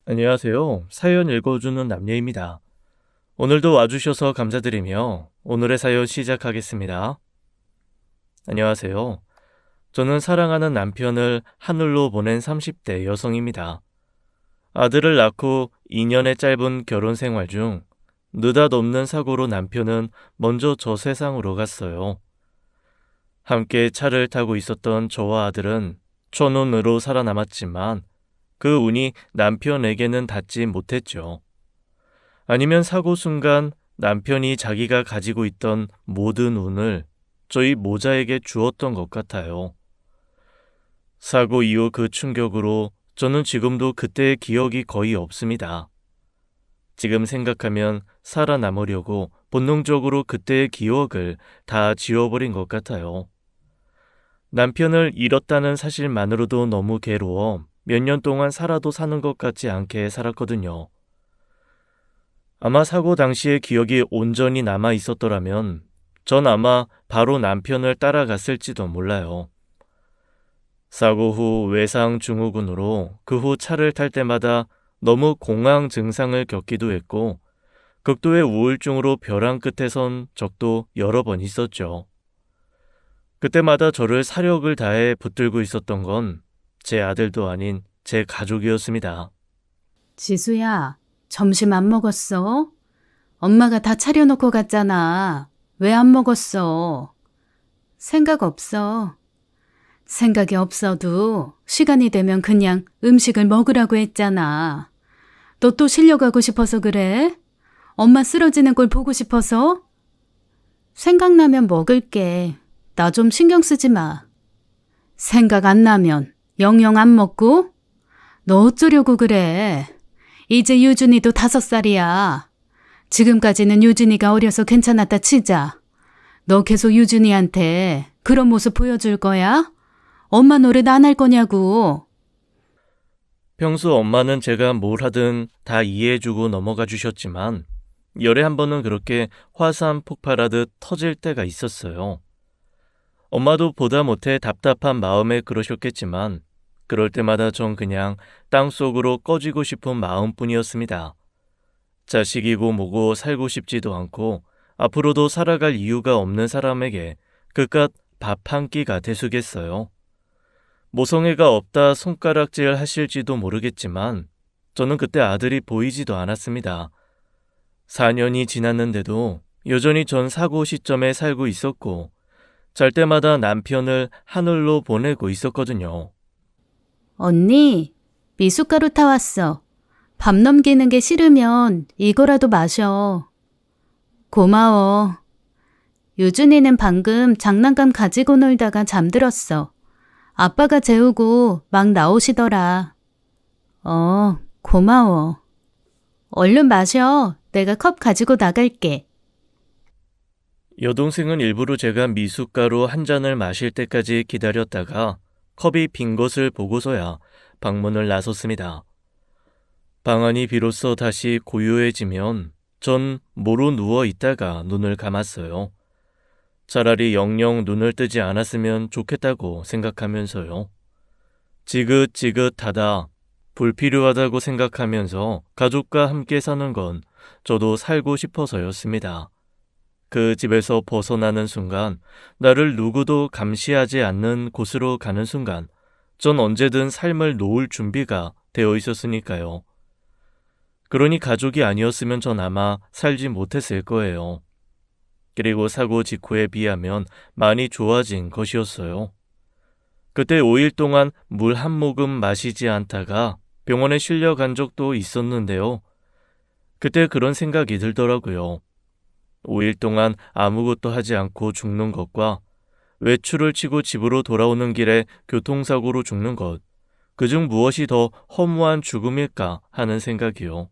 안녕하세요. 사연 읽어주는 남녀입니다. 오늘도 와주셔서 감사드리며 오늘의 사연 시작하겠습니다. 안녕하세요. 저는 사랑하는 남편을 하늘로 보낸 30대 여성입니다. 아들을 낳고 2년의 짧은 결혼 생활 중 느닷없는 사고로 남편은 먼저 저 세상으로 갔어요. 함께 차를 타고 있었던 저와 아들은 천운으로 살아남았지만 그 운이 남편에게는 닿지 못했죠. 아니면 사고 순간 남편이 자기가 가지고 있던 모든 운을 저희 모자에게 주었던 것 같아요. 사고 이후 그 충격으로 저는 지금도 그때의 기억이 거의 없습니다. 지금 생각하면 살아남으려고 본능적으로 그때의 기억을 다 지워버린 것 같아요. 남편을 잃었다는 사실만으로도 너무 괴로워 몇 년 동안 살아도 사는 것 같지 않게 살았거든요. 아마 사고 당시의 기억이 온전히 남아 있었더라면 전 아마 바로 남편을 따라갔을지도 몰라요. 사고 후 외상 증후군으로 그 후 차를 탈 때마다 너무 공황 증상을 겪기도 했고 극도의 우울증으로 벼랑 끝에 선 적도 여러 번 있었죠. 그때마다 저를 사력을 다해 붙들고 있었던 건 제 아들도 아닌 제 가족이었습니다. 지수야, 점심 안 먹었어? 엄마가 다 차려놓고 갔잖아. 왜 안 먹었어? 생각 없어. 생각이 없어도 시간이 되면 그냥 음식을 먹으라고 했잖아. 너 또 실려가고 싶어서 그래? 엄마 쓰러지는 걸 보고 싶어서? 생각나면 먹을게. 나 좀 신경 쓰지 마. 생각 안 나면 영영 안 먹고? 너 어쩌려고 그래? 이제 유준이도 5살이야. 지금까지는 유준이가 어려서 괜찮았다 치자. 너 계속 유준이한테 그런 모습 보여줄 거야? 엄마 노릇 안 할 거냐고. 평소 엄마는 제가 뭘 하든 다 이해해주고 넘어가 주셨지만 열에 한 번은 그렇게 화산 폭발하듯 터질 때가 있었어요. 엄마도 보다 못해 답답한 마음에 그러셨겠지만 그럴 때마다 전 그냥 땅속으로 꺼지고 싶은 마음뿐이었습니다. 자식이고 뭐고 살고 싶지도 않고 앞으로도 살아갈 이유가 없는 사람에게 그깟 밥 한 끼가 대수겠어요. 모성애가 없다 손가락질 하실지도 모르겠지만 저는 그때 아들이 보이지도 않았습니다. 4년이 지났는데도 여전히 전 사고 시점에 살고 있었고 잘 때마다 남편을 하늘로 보내고 있었거든요. 언니, 미숫가루 타왔어. 밥 넘기는 게 싫으면 이거라도 마셔. 고마워. 유준이는 방금 장난감 가지고 놀다가 잠들었어. 아빠가 재우고 막 나오시더라. 고마워. 얼른 마셔. 내가 컵 가지고 나갈게. 여동생은 일부러 제가 미숫가루 한 잔을 마실 때까지 기다렸다가 컵이 빈 것을 보고서야 방문을 나섰습니다. 방안이 비로소 다시 고요해지면 전 모로 누워 있다가 눈을 감았어요. 차라리 영영 눈을 뜨지 않았으면 좋겠다고 생각하면서요. 지긋지긋하다, 불필요하다고 생각하면서 가족과 함께 사는 건 저도 살고 싶어서였습니다. 그 집에서 벗어나는 순간, 나를 누구도 감시하지 않는 곳으로 가는 순간, 전 언제든 삶을 놓을 준비가 되어 있었으니까요. 그러니 가족이 아니었으면 전 아마 살지 못했을 거예요. 그리고 사고 직후에 비하면 많이 좋아진 것이었어요. 그때 5일 동안 물 한 모금 마시지 않다가 병원에 실려간 적도 있었는데요. 그때 그런 생각이 들더라고요. 5일 동안 아무것도 하지 않고 죽는 것과 외출을 치고 집으로 돌아오는 길에 교통사고로 죽는 것, 그중 무엇이 더 허무한 죽음일까 하는 생각이요.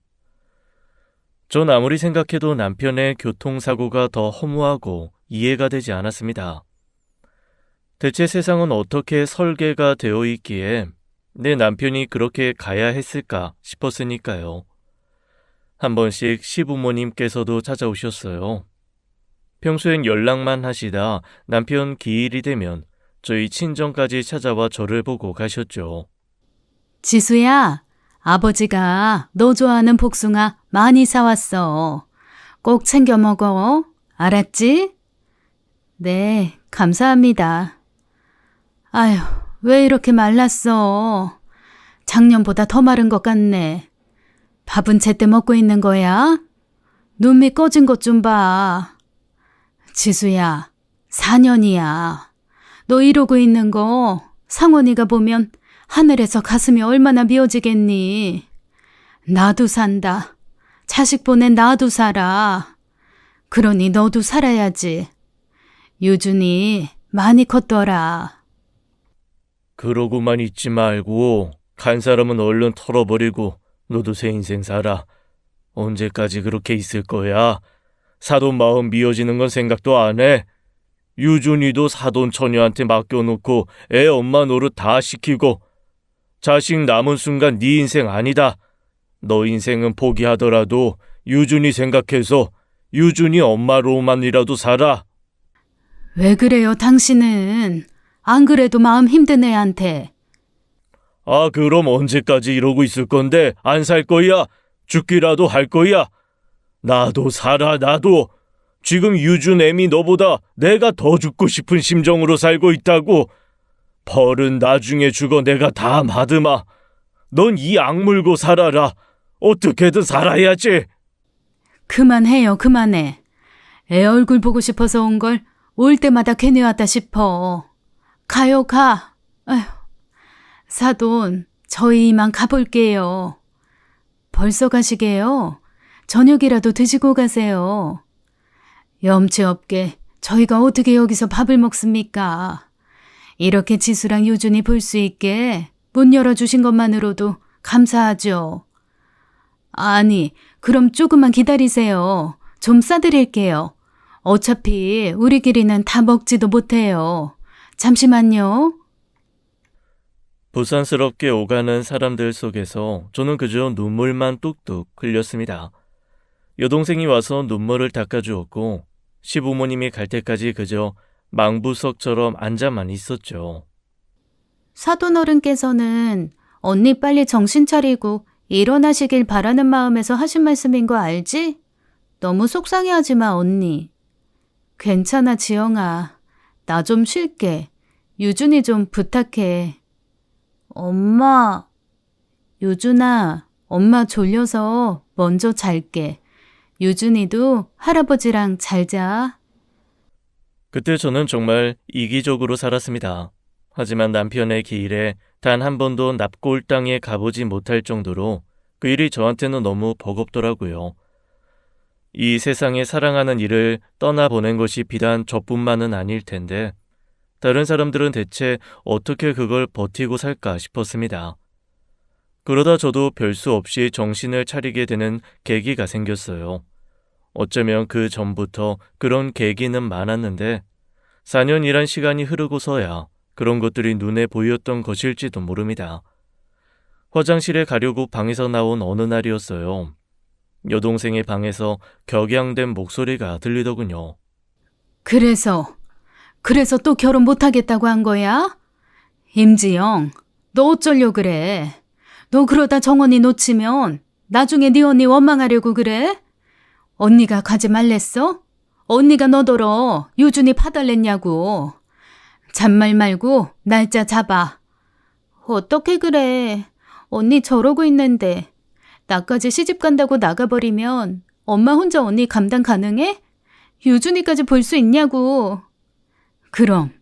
전 아무리 생각해도 남편의 교통사고가 더 허무하고 이해가 되지 않았습니다. 대체 세상은 어떻게 설계가 되어 있기에 내 남편이 그렇게 가야 했을까 싶었으니까요. 한 번씩 시부모님께서도 찾아오셨어요. 평소엔 연락만 하시다 남편 기일이 되면 저희 친정까지 찾아와 저를 보고 가셨죠. 지수야, 아버지가 너 좋아하는 복숭아 많이 사왔어. 꼭 챙겨 먹어. 알았지? 네, 감사합니다. 아휴, 왜 이렇게 말랐어? 작년보다 더 마른 것 같네. 밥은 제때 먹고 있는 거야? 눈밑 꺼진 것 좀 봐. 지수야, 4년이야. 너 이러고 있는 거 상원이가 보면 하늘에서 가슴이 얼마나 미어지겠니? 나도 산다. 자식 보낸 나도 살아. 그러니 너도 살아야지. 유준이 많이 컸더라. 그러고만 있지 말고 간 사람은 얼른 털어버리고 너도 새 인생 살아. 언제까지 그렇게 있을 거야? 사돈 마음 미어지는 건 생각도 안 해? 유준이도 사돈 처녀한테 맡겨놓고 애 엄마 노릇 다 시키고 자식 남은 순간 네 인생 아니다. 너 인생은 포기하더라도 유준이 생각해서 유준이 엄마로만이라도 살아. 왜 그래요, 당신은? 안 그래도 마음 힘든 애한테. 아, 그럼 언제까지 이러고 있을 건데 안 살 거야? 죽기라도 할 거야? 나도 살아, 나도. 지금 유준 애미 너보다 내가 더 죽고 싶은 심정으로 살고 있다고. 벌은 나중에 죽어 내가 다 받으마. 넌 이 악물고 살아라. 어떻게든 살아야지. 그만해요, 그만해. 애 얼굴 보고 싶어서 온 걸 올 때마다 괜히 왔다 싶어. 가요, 가. 아휴, 사돈, 저희 이만 가볼게요. 벌써 가시게요? 저녁이라도 드시고 가세요. 염치 없게 저희가 어떻게 여기서 밥을 먹습니까? 이렇게 지수랑 유준이 볼 수 있게 문 열어주신 것만으로도 감사하죠. 아니, 그럼 조금만 기다리세요. 좀 싸드릴게요. 어차피 우리끼리는 다 먹지도 못해요. 잠시만요. 부산스럽게 오가는 사람들 속에서 저는 그저 눈물만 뚝뚝 흘렸습니다. 여동생이 와서 눈물을 닦아주었고 시부모님이 갈 때까지 그저 망부석처럼 앉아만 있었죠. 사돈 어른께서는 언니 빨리 정신 차리고 일어나시길 바라는 마음에서 하신 말씀인 거 알지? 너무 속상해하지 마, 언니. 괜찮아, 지영아. 나 좀 쉴게. 유준이 좀 부탁해. 엄마. 유준아, 엄마 졸려서 먼저 잘게. 유준이도 할아버지랑 잘 자. 그때 저는 정말 이기적으로 살았습니다. 하지만 남편의 기일에 단 한 번도 납골 땅에 가보지 못할 정도로 그 일이 저한테는 너무 버겁더라고요. 이 세상에 사랑하는 일을 떠나보낸 것이 비단 저뿐만은 아닐 텐데 다른 사람들은 대체 어떻게 그걸 버티고 살까 싶었습니다. 그러다 저도 별 수 없이 정신을 차리게 되는 계기가 생겼어요. 어쩌면 그 전부터 그런 계기는 많았는데 4년이란 시간이 흐르고서야 그런 것들이 눈에 보였던 것일지도 모릅니다. 화장실에 가려고 방에서 나온 어느 날이었어요. 여동생의 방에서 격양된 목소리가 들리더군요. 그래서 또 결혼 못하겠다고 한 거야? 임지영, 너 어쩌려 그래? 너 그러다 정원이 놓치면 나중에 네 언니 원망하려고 그래? 언니가 가지 말랬어? 언니가 너더러 유준이 파달랬냐고. 잔말 말고 날짜 잡아. 어떻게 그래? 언니 저러고 있는데 나까지 시집 간다고 나가버리면 엄마 혼자 언니 감당 가능해? 유준이까지 볼 수 있냐고. 그럼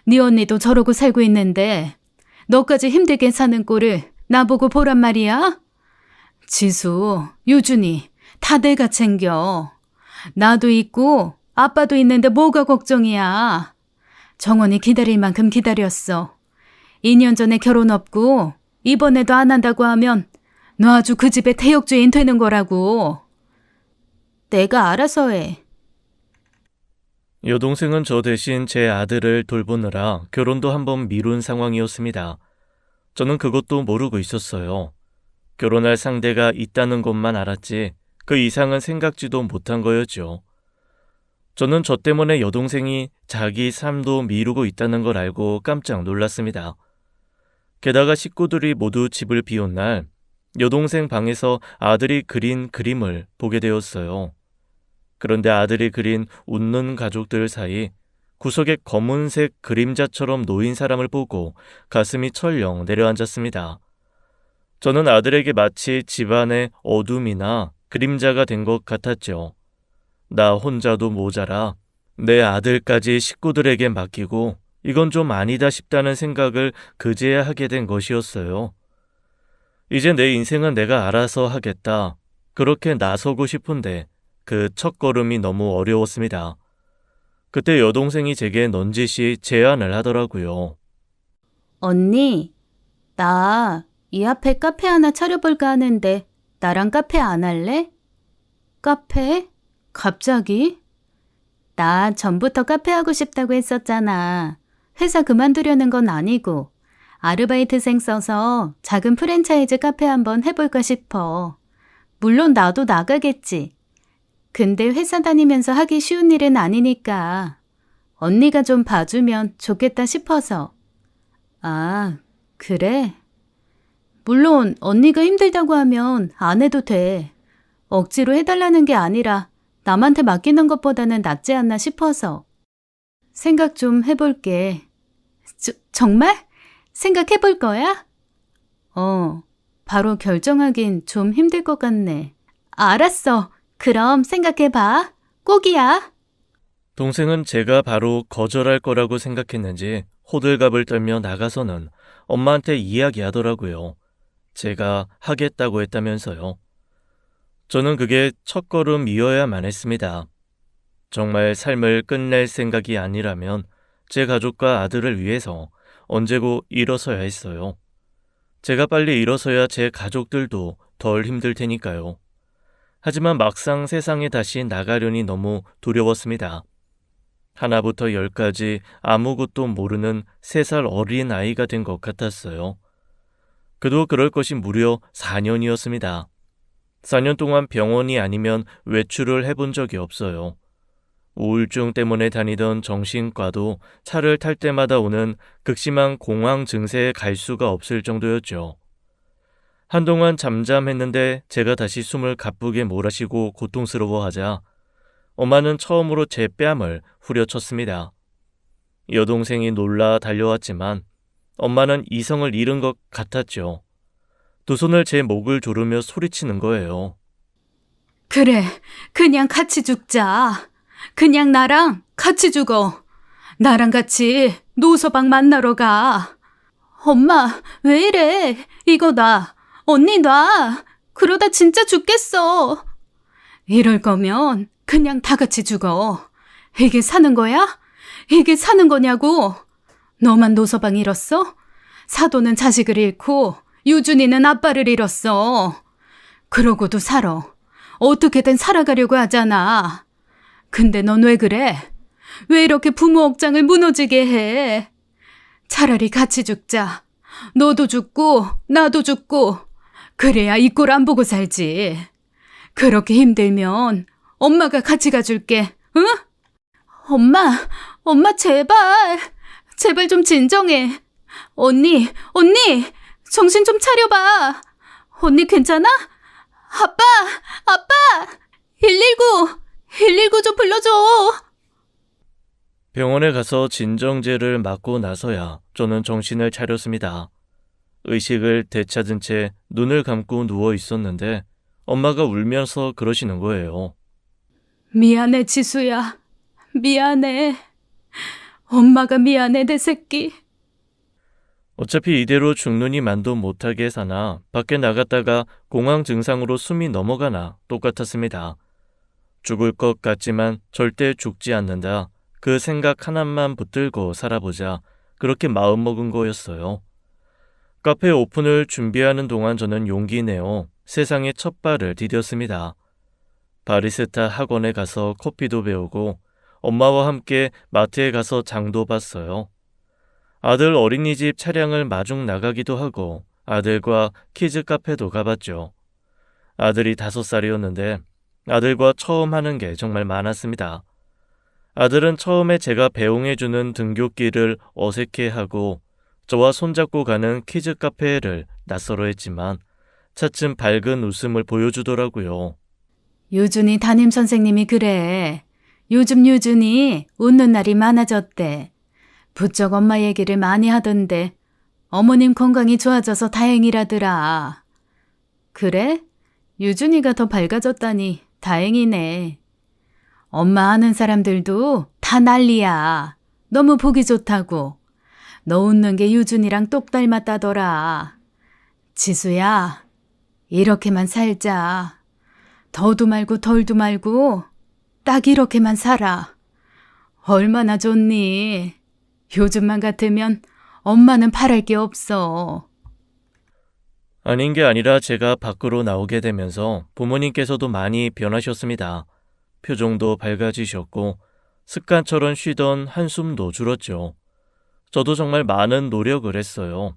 네 언니도 저러고 살고 있는데 너까지 힘들게 사는 꼴을 나보고 보란 말이야? 지수, 유준이 다 내가 챙겨. 나도 있고 아빠도 있는데 뭐가 걱정이야. 정원이 기다릴 만큼 기다렸어. 2년 전에 결혼 없고 이번에도 안 한다고 하면 너 아주 그 집의 태역주인 되는 거라고. 내가 알아서 해. 여동생은 저 대신 제 아들을 돌보느라 결혼도 한번 미룬 상황이었습니다. 저는 그것도 모르고 있었어요. 결혼할 상대가 있다는 것만 알았지 그 이상은 생각지도 못한 거였죠. 저는 저 때문에 여동생이 자기 삶도 미루고 있다는 걸 알고 깜짝 놀랐습니다. 게다가 식구들이 모두 집을 비운 날 여동생 방에서 아들이 그린 그림을 보게 되었어요. 그런데 아들이 그린 웃는 가족들 사이 구석에 검은색 그림자처럼 놓인 사람을 보고 가슴이 철렁 내려앉았습니다. 저는 아들에게 마치 집안의 어둠이나 그림자가 된 것 같았죠. 나 혼자도 모자라 내 아들까지 식구들에게 맡기고 이건 좀 아니다 싶다는 생각을 그제야 하게 된 것이었어요. 이제 내 인생은 내가 알아서 하겠다. 그렇게 나서고 싶은데 그 첫걸음이 너무 어려웠습니다. 그때 여동생이 제게 넌지시 제안을 하더라고요. 언니, 나 이 앞에 카페 하나 차려볼까 하는데 나랑 카페 안 할래? 카페? 갑자기? 나 전부터 카페 하고 싶다고 했었잖아. 회사 그만두려는 건 아니고 아르바이트생 써서 작은 프랜차이즈 카페 한번 해볼까 싶어. 물론 나도 나가겠지. 근데 회사 다니면서 하기 쉬운 일은 아니니까 언니가 좀 봐주면 좋겠다 싶어서. 아, 그래? 물론 언니가 힘들다고 하면 안 해도 돼. 억지로 해달라는 게 아니라 남한테 맡기는 것보다는 낫지 않나 싶어서. 생각 좀 해볼게. 정말? 생각해볼 거야? 바로 결정하긴 좀 힘들 것 같네. 알았어. 그럼 생각해봐. 꼭이야. 동생은 제가 바로 거절할 거라고 생각했는지 호들갑을 떨며 나가서는 엄마한테 이야기하더라고요. 제가 하겠다고 했다면서요. 저는 그게 첫걸음이어야만 했습니다. 정말 삶을 끝낼 생각이 아니라면 제 가족과 아들을 위해서 언제고 일어서야 했어요. 제가 빨리 일어서야 제 가족들도 덜 힘들 테니까요. 하지만 막상 세상에 다시 나가려니 너무 두려웠습니다. 하나부터 열까지 아무것도 모르는 3살 어린 아이가 된 것 같았어요. 그도 그럴 것이 무려 4년이었습니다. 4년 동안 병원이 아니면 외출을 해본 적이 없어요. 우울증 때문에 다니던 정신과도 차를 탈 때마다 오는 극심한 공황 증세에 갈 수가 없을 정도였죠. 한동안 잠잠했는데 제가 다시 숨을 가쁘게 몰아쉬고 고통스러워하자 엄마는 처음으로 제 뺨을 후려쳤습니다. 여동생이 놀라 달려왔지만 엄마는 이성을 잃은 것 같았죠. 두 손을 제 목을 조르며 소리치는 거예요. 그래, 그냥 같이 죽자. 그냥 나랑 같이 죽어. 나랑 같이 노서방 만나러 가. 엄마, 왜 이래? 이거 놔. 언니 놔. 그러다 진짜 죽겠어. 이럴 거면 그냥 다 같이 죽어. 이게 사는 거야? 이게 사는 거냐고. 너만 노서방 잃었어? 사도는 자식을 잃고 유준이는 아빠를 잃었어. 그러고도 살아. 어떻게든 살아가려고 하잖아. 근데 넌 왜 그래? 왜 이렇게 부모 억장을 무너지게 해? 차라리 같이 죽자. 너도 죽고 나도 죽고 그래야 이 꼴 안 보고 살지. 그렇게 힘들면 엄마가 같이 가줄게. 응? 엄마 제발. 제발 좀 진정해. 언니 정신 좀 차려봐. 언니 괜찮아? 아빠 119 좀 불러줘. 병원에 가서 진정제를 맞고 나서야 저는 정신을 차렸습니다. 의식을 되찾은 채 눈을 감고 누워 있었는데 엄마가 울면서 그러시는 거예요. 미안해 지수야. 미안해. 엄마가 미안해 내 새끼. 어차피 이대로 죽느니 만도 못하게 사나 밖에 나갔다가 공황 증상으로 숨이 넘어가나 똑같았습니다. 죽을 것 같지만 절대 죽지 않는다. 그 생각 하나만 붙들고 살아보자. 그렇게 마음먹은 거였어요. 카페 오픈을 준비하는 동안 저는 용기 내어 세상에 첫 발을 디뎠습니다. 바리스타 학원에 가서 커피도 배우고 엄마와 함께 마트에 가서 장도 봤어요. 아들 어린이집 차량을 마중 나가기도 하고 아들과 키즈 카페도 가봤죠. 아들이 5살이었는데 아들과 처음 하는 게 정말 많았습니다. 아들은 처음에 제가 배웅해주는 등굣길을 어색해하고 저와 손잡고 가는 키즈 카페를 낯설어 했지만 차츰 밝은 웃음을 보여주더라고요. 유준이 담임 선생님이 그래. 요즘 유준이 웃는 날이 많아졌대. 부쩍 엄마 얘기를 많이 하던데 어머님 건강이 좋아져서 다행이라더라. 그래? 유준이가 더 밝아졌다니 다행이네. 엄마 아는 사람들도 다 난리야. 너무 보기 좋다고. 너 웃는 게 유준이랑 똑 닮았다더라. 지수야, 이렇게만 살자. 더도 말고 덜도 말고 딱 이렇게만 살아. 얼마나 좋니? 요즘만 같으면 엄마는 바랄 게 없어. 아닌 게 아니라 제가 밖으로 나오게 되면서 부모님께서도 많이 변하셨습니다. 표정도 밝아지셨고 습관처럼 쉬던 한숨도 줄었죠. 저도 정말 많은 노력을 했어요.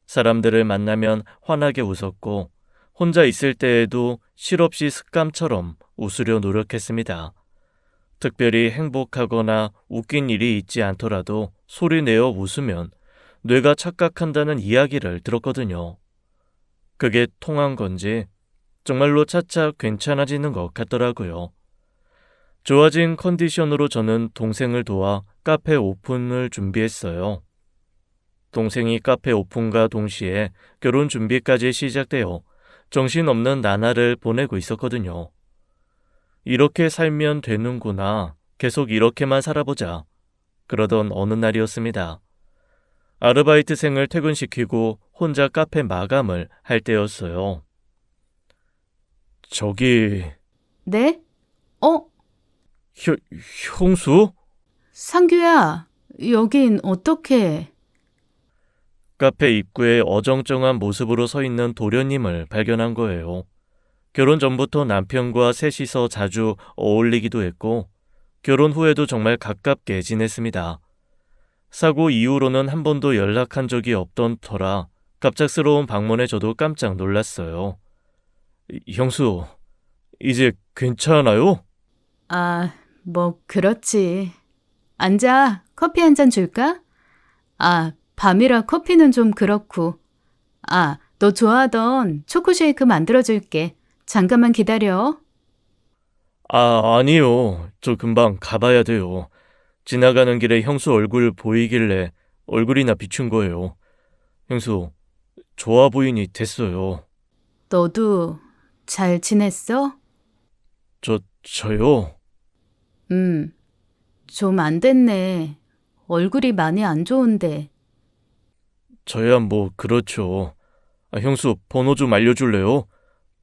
사람들을 만나면 환하게 웃었고 혼자 있을 때에도 실없이 습관처럼 웃으려 노력했습니다. 특별히 행복하거나 웃긴 일이 있지 않더라도 소리내어 웃으면 뇌가 착각한다는 이야기를 들었거든요. 그게 통한 건지 정말로 차차 괜찮아지는 것 같더라고요. 좋아진 컨디션으로 저는 동생을 도와 카페 오픈을 준비했어요. 동생이 카페 오픈과 동시에 결혼 준비까지 시작되어 정신없는 나날을 보내고 있었거든요. 이렇게 살면 되는구나. 계속 이렇게만 살아보자. 그러던 어느 날이었습니다. 아르바이트생을 퇴근시키고 혼자 카페 마감을 할 때였어요. 저기... 네? 형수? 상규야, 여긴 어떻게? 카페 입구에 어정쩡한 모습으로 서 있는 도련님을 발견한 거예요. 결혼 전부터 남편과 셋이서 자주 어울리기도 했고 결혼 후에도 정말 가깝게 지냈습니다. 사고 이후로는 한 번도 연락한 적이 없던 터라 갑작스러운 방문에 저도 깜짝 놀랐어요. 형수, 이제 괜찮아요? 뭐 그렇지. 앉아, 커피 한 잔 줄까? 밤이라 커피는 좀 그렇고. 너 좋아하던 초코 쉐이크 만들어줄게. 잠깐만 기다려. 아니요. 저 금방 가봐야 돼요. 지나가는 길에 형수 얼굴 보이길래 얼굴이나 비춘 거예요. 형수, 좋아 보이니 됐어요. 너도 잘 지냈어? 저요? 좀 안 됐네. 얼굴이 많이 안 좋은데. 저야 뭐 그렇죠. 형수, 번호 좀 알려줄래요?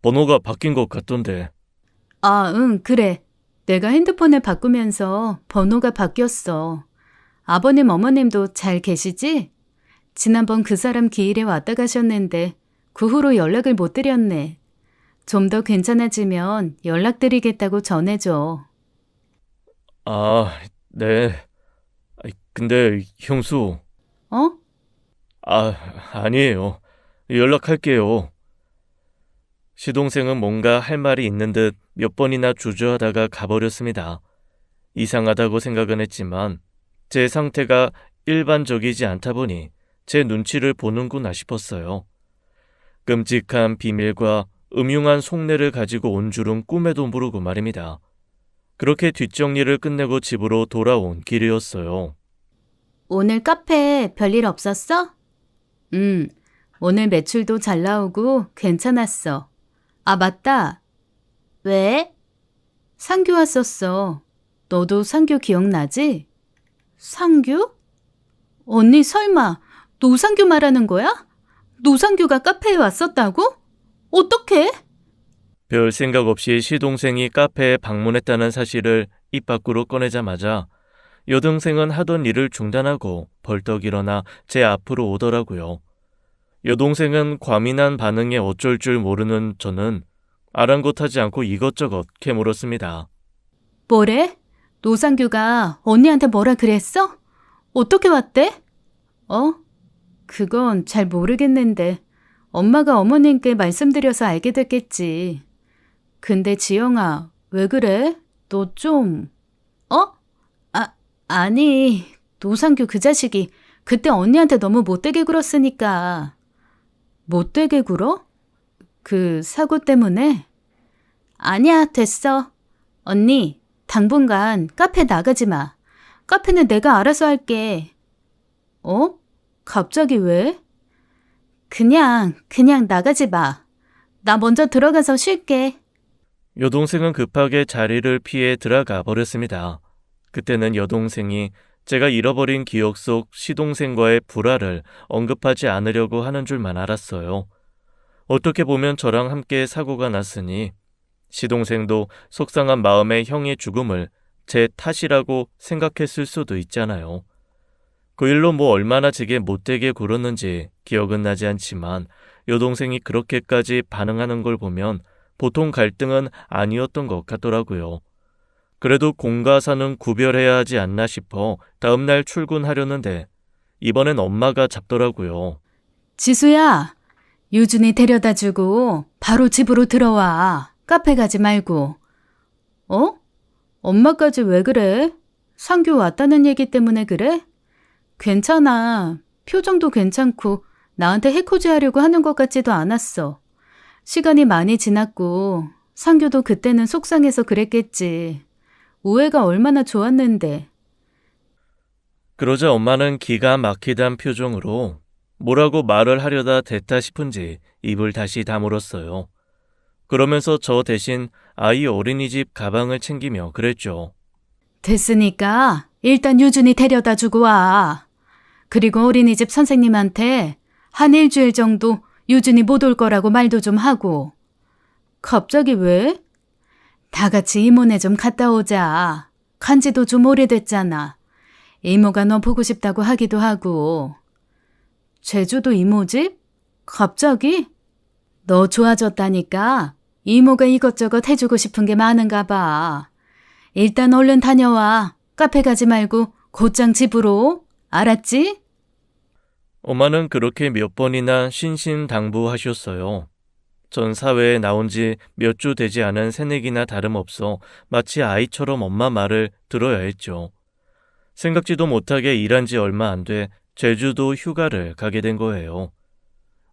번호가 바뀐 것 같던데. 응, 그래. 내가 핸드폰을 바꾸면서 번호가 바뀌었어. 아버님, 어머님도 잘 계시지? 지난번 그 사람 기일에 왔다 가셨는데 그 후로 연락을 못 드렸네. 좀 더 괜찮아지면 연락드리겠다고 전해줘. 네. 근데 형수... 어? 아니에요. 연락할게요. 시동생은 뭔가 할 말이 있는 듯 몇 번이나 주저하다가 가버렸습니다. 이상하다고 생각은 했지만 제 상태가 일반적이지 않다 보니 제 눈치를 보는구나 싶었어요. 끔찍한 비밀과 음흉한 속내를 가지고 온 줄은 꿈에도 모르고 말입니다. 그렇게 뒷정리를 끝내고 집으로 돌아온 길이었어요. 오늘 카페 별일 없었어? 오늘 매출도 잘 나오고 괜찮았어. 맞다. 왜? 상규 왔었어. 너도 상규 기억나지? 상규? 언니 설마 노상규 말하는 거야? 노상규가 카페에 왔었다고? 어떡해? 별 생각 없이 시동생이 카페에 방문했다는 사실을 입 밖으로 꺼내자마자 여동생은 하던 일을 중단하고 벌떡 일어나 제 앞으로 오더라고요. 여동생은 과민한 반응에 어쩔 줄 모르는 저는 아랑곳하지 않고 이것저것 캐물었습니다. 뭐래? 노상규가 언니한테 뭐라 그랬어? 어떻게 왔대? 그건 잘 모르겠는데 엄마가 어머님께 말씀드려서 알게 됐겠지. 근데 지영아, 왜 그래? 너 좀... 아니, 노상규 그 자식이 그때 언니한테 너무 못되게 굴었으니까. 못되게 굴어? 그 사고 때문에? 아니야, 됐어. 언니, 당분간 카페 나가지 마. 카페는 내가 알아서 할게. 어? 갑자기 왜? 그냥 나가지 마. 나 먼저 들어가서 쉴게. 여동생은 급하게 자리를 피해 들어가 버렸습니다. 그때는 여동생이 제가 잃어버린 기억 속 시동생과의 불화를 언급하지 않으려고 하는 줄만 알았어요. 어떻게 보면 저랑 함께 사고가 났으니 시동생도 속상한 마음에 형의 죽음을 제 탓이라고 생각했을 수도 있잖아요. 그 일로 뭐 얼마나 제게 못되게 굴었는지 기억은 나지 않지만 여동생이 그렇게까지 반응하는 걸 보면 보통 갈등은 아니었던 것 같더라고요. 그래도 공과 사는 구별해야 하지 않나 싶어 다음날 출근하려는데 이번엔 엄마가 잡더라고요. 지수야, 유준이 데려다 주고 바로 집으로 들어와. 카페 가지 말고. 어? 엄마까지 왜 그래? 상규 왔다는 얘기 때문에 그래? 괜찮아. 표정도 괜찮고 나한테 해코지 하려고 하는 것 같지도 않았어. 시간이 많이 지났고 상규도 그때는 속상해서 그랬겠지. 우애가 얼마나 좋았는데. 그러자 엄마는 기가 막히단 표정으로 뭐라고 말을 하려다 됐다 싶은지 입을 다시 다물었어요. 그러면서 저 대신 아이 어린이집 가방을 챙기며 그랬죠. 됐으니까 일단 유준이 데려다 주고 와. 그리고 어린이집 선생님한테 한 일주일 정도 유준이 못 올 거라고 말도 좀 하고. 갑자기 왜? 다 같이 이모네 좀 갔다 오자. 간지도 좀 오래됐잖아. 이모가 너 보고 싶다고 하기도 하고. 제주도 이모 집? 갑자기? 너 좋아졌다니까 이모가 이것저것 해주고 싶은 게 많은가 봐. 일단 얼른 다녀와. 카페 가지 말고 곧장 집으로. 알았지? 엄마는 그렇게 몇 번이나 신신당부하셨어요. 전 사회에 나온 지 몇 주 되지 않은 새내기나 다름없어 마치 아이처럼 엄마 말을 들어야 했죠. 생각지도 못하게 일한 지 얼마 안 돼 제주도 휴가를 가게 된 거예요.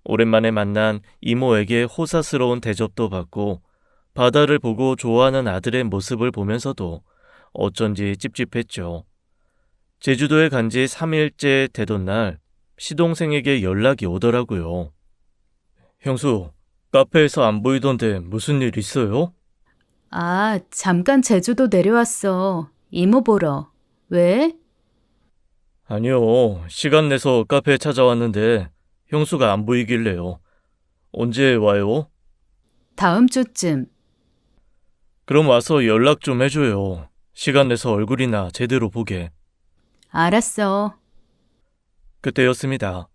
오랜만에 만난 이모에게 호사스러운 대접도 받고 바다를 보고 좋아하는 아들의 모습을 보면서도 어쩐지 찝찝했죠. 제주도에 간 지 3일째 되던 날 시동생에게 연락이 오더라고요. 형수, 카페에서 안 보이던데 무슨 일 있어요? 아, 잠깐 제주도 내려왔어. 이모 보러. 왜? 아니요, 시간 내서 카페에 찾아왔는데 형수가 안 보이길래요. 언제 와요? 다음 주쯤. 그럼 와서 연락 좀 해줘요. 시간 내서 얼굴이나 제대로 보게. 알았어. 그때였습니다.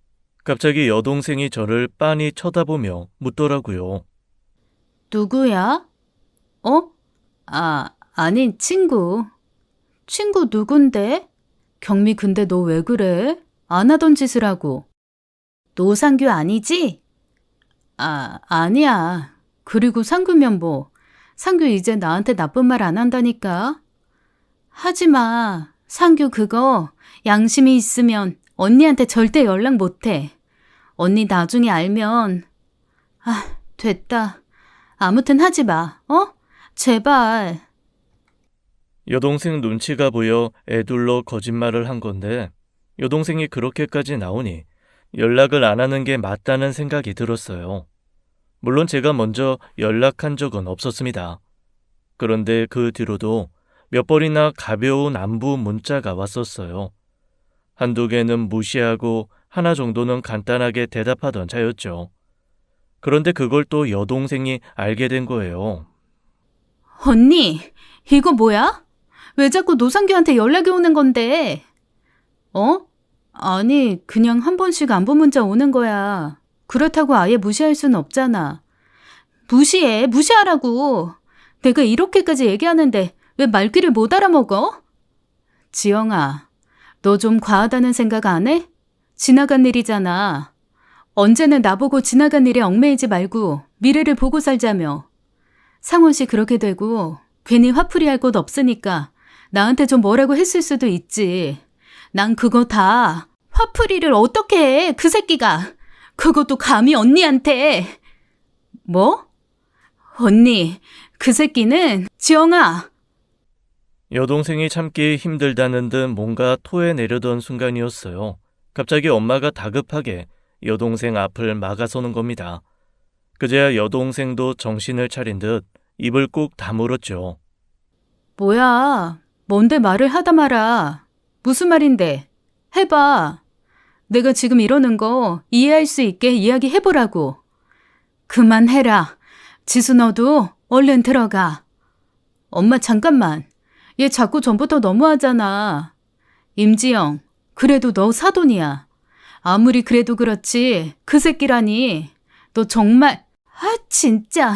갑자기 여동생이 저를 빤히 쳐다보며 묻더라고요. 누구야? 어? 아니, 친구. 친구 누군데? 경미 근데 너 왜 그래? 안 하던 짓을 하고. 노상규 아니지? 아니야. 그리고 상규면 뭐. 상규 이제 나한테 나쁜 말 안 한다니까. 하지 마. 상규 그거 양심이 있으면 언니한테 절대 연락 못 해. 언니 나중에 알면. 됐다. 아무튼 하지 마. 어? 제발. 여동생 눈치가 보여 애둘러 거짓말을 한 건데 여동생이 그렇게까지 나오니 연락을 안 하는 게 맞다는 생각이 들었어요. 물론 제가 먼저 연락한 적은 없었습니다. 그런데 그 뒤로도 몇 번이나 가벼운 안부 문자가 왔었어요. 한두 개는 무시하고 하나 정도는 간단하게 대답하던 차였죠. 그런데 그걸 또 여동생이 알게 된 거예요. 언니, 이거 뭐야? 왜 자꾸 노상규한테 연락이 오는 건데? 어? 아니, 그냥 한 번씩 안부 문자 오는 거야. 그렇다고 아예 무시할 순 없잖아. 무시하라고. 내가 이렇게까지 얘기하는데 왜 말귀를 못 알아먹어? 지영아, 너 좀 과하다는 생각 안 해? 지나간 일이잖아. 언제는 나보고 지나간 일에 얽매이지 말고 미래를 보고 살자며. 상훈 씨 그렇게 되고 괜히 화풀이 할 곳 없으니까 나한테 좀 뭐라고 했을 수도 있지. 난 그거 다 화풀이를 어떻게 해, 그 새끼가. 그것도 감히 언니한테. 뭐? 언니, 그 새끼는 지영아. 여동생이 참기 힘들다는 듯 뭔가 토해내려던 순간이었어요. 갑자기 엄마가 다급하게 여동생 앞을 막아서는 겁니다. 그제야 여동생도 정신을 차린 듯 입을 꾹 다물었죠. 뭐야? 뭔데 말을 하다 마라. 무슨 말인데? 해봐. 내가 지금 이러는 거 이해할 수 있게 이야기해보라고. 그만해라. 지수 너도 얼른 들어가. 엄마 잠깐만. 얘 자꾸 전부터 너무하잖아. 임지영, 그래도 너 사돈이야. 아무리 그래도 그렇지 그 새끼라니. 너 정말 진짜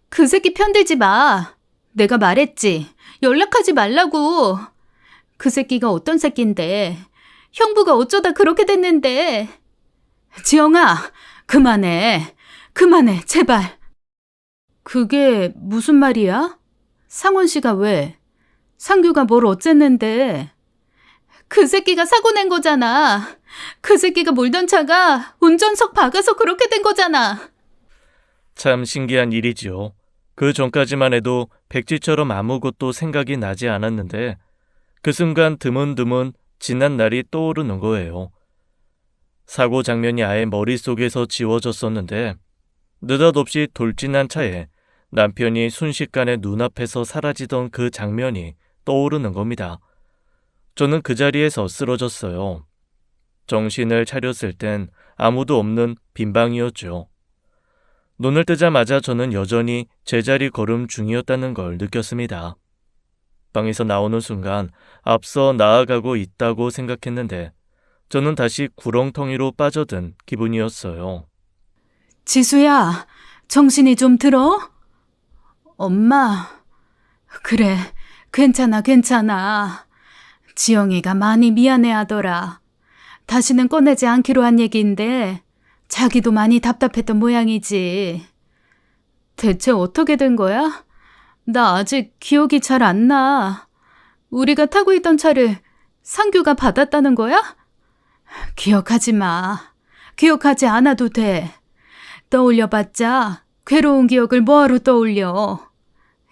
그 새끼 편들지 마. 내가 말했지. 연락하지 말라고. 그 새끼가 어떤 새끼인데. 형부가 어쩌다 그렇게 됐는데. 지영아, 그만해. 그만해, 제발. 그게 무슨 말이야? 상원 씨가 왜? 상규가 뭘 어쨌는데. 그 새끼가 사고 낸 거잖아. 그 새끼가 몰던 차가 운전석 박아서 그렇게 된 거잖아. 참 신기한 일이지요. 그 전까지만 해도 백지처럼 아무것도 생각이 나지 않았는데 그 순간 드문드문 지난 날이 떠오르는 거예요. 사고 장면이 아예 머릿속에서 지워졌었는데 느닷없이 돌진한 차에 남편이 순식간에 눈앞에서 사라지던 그 장면이 떠오르는 겁니다. 저는 그 자리에서 쓰러졌어요. 정신을 차렸을 땐 아무도 없는 빈방이었죠. 눈을 뜨자마자 저는 여전히 제자리 걸음 중이었다는 걸 느꼈습니다. 방에서 나오는 순간 앞서 나아가고 있다고 생각했는데 저는 다시 구렁텅이로 빠져든 기분이었어요. 지수야, 정신이 좀 들어? 엄마, 그래, 괜찮아. 지영이가 많이 미안해하더라. 다시는 꺼내지 않기로 한 얘기인데 자기도 많이 답답했던 모양이지. 대체 어떻게 된 거야? 나 아직 기억이 잘 안 나. 우리가 타고 있던 차를 상규가 받았다는 거야? 기억하지 마. 기억하지 않아도 돼. 떠올려봤자 괴로운 기억을 뭐하러 떠올려.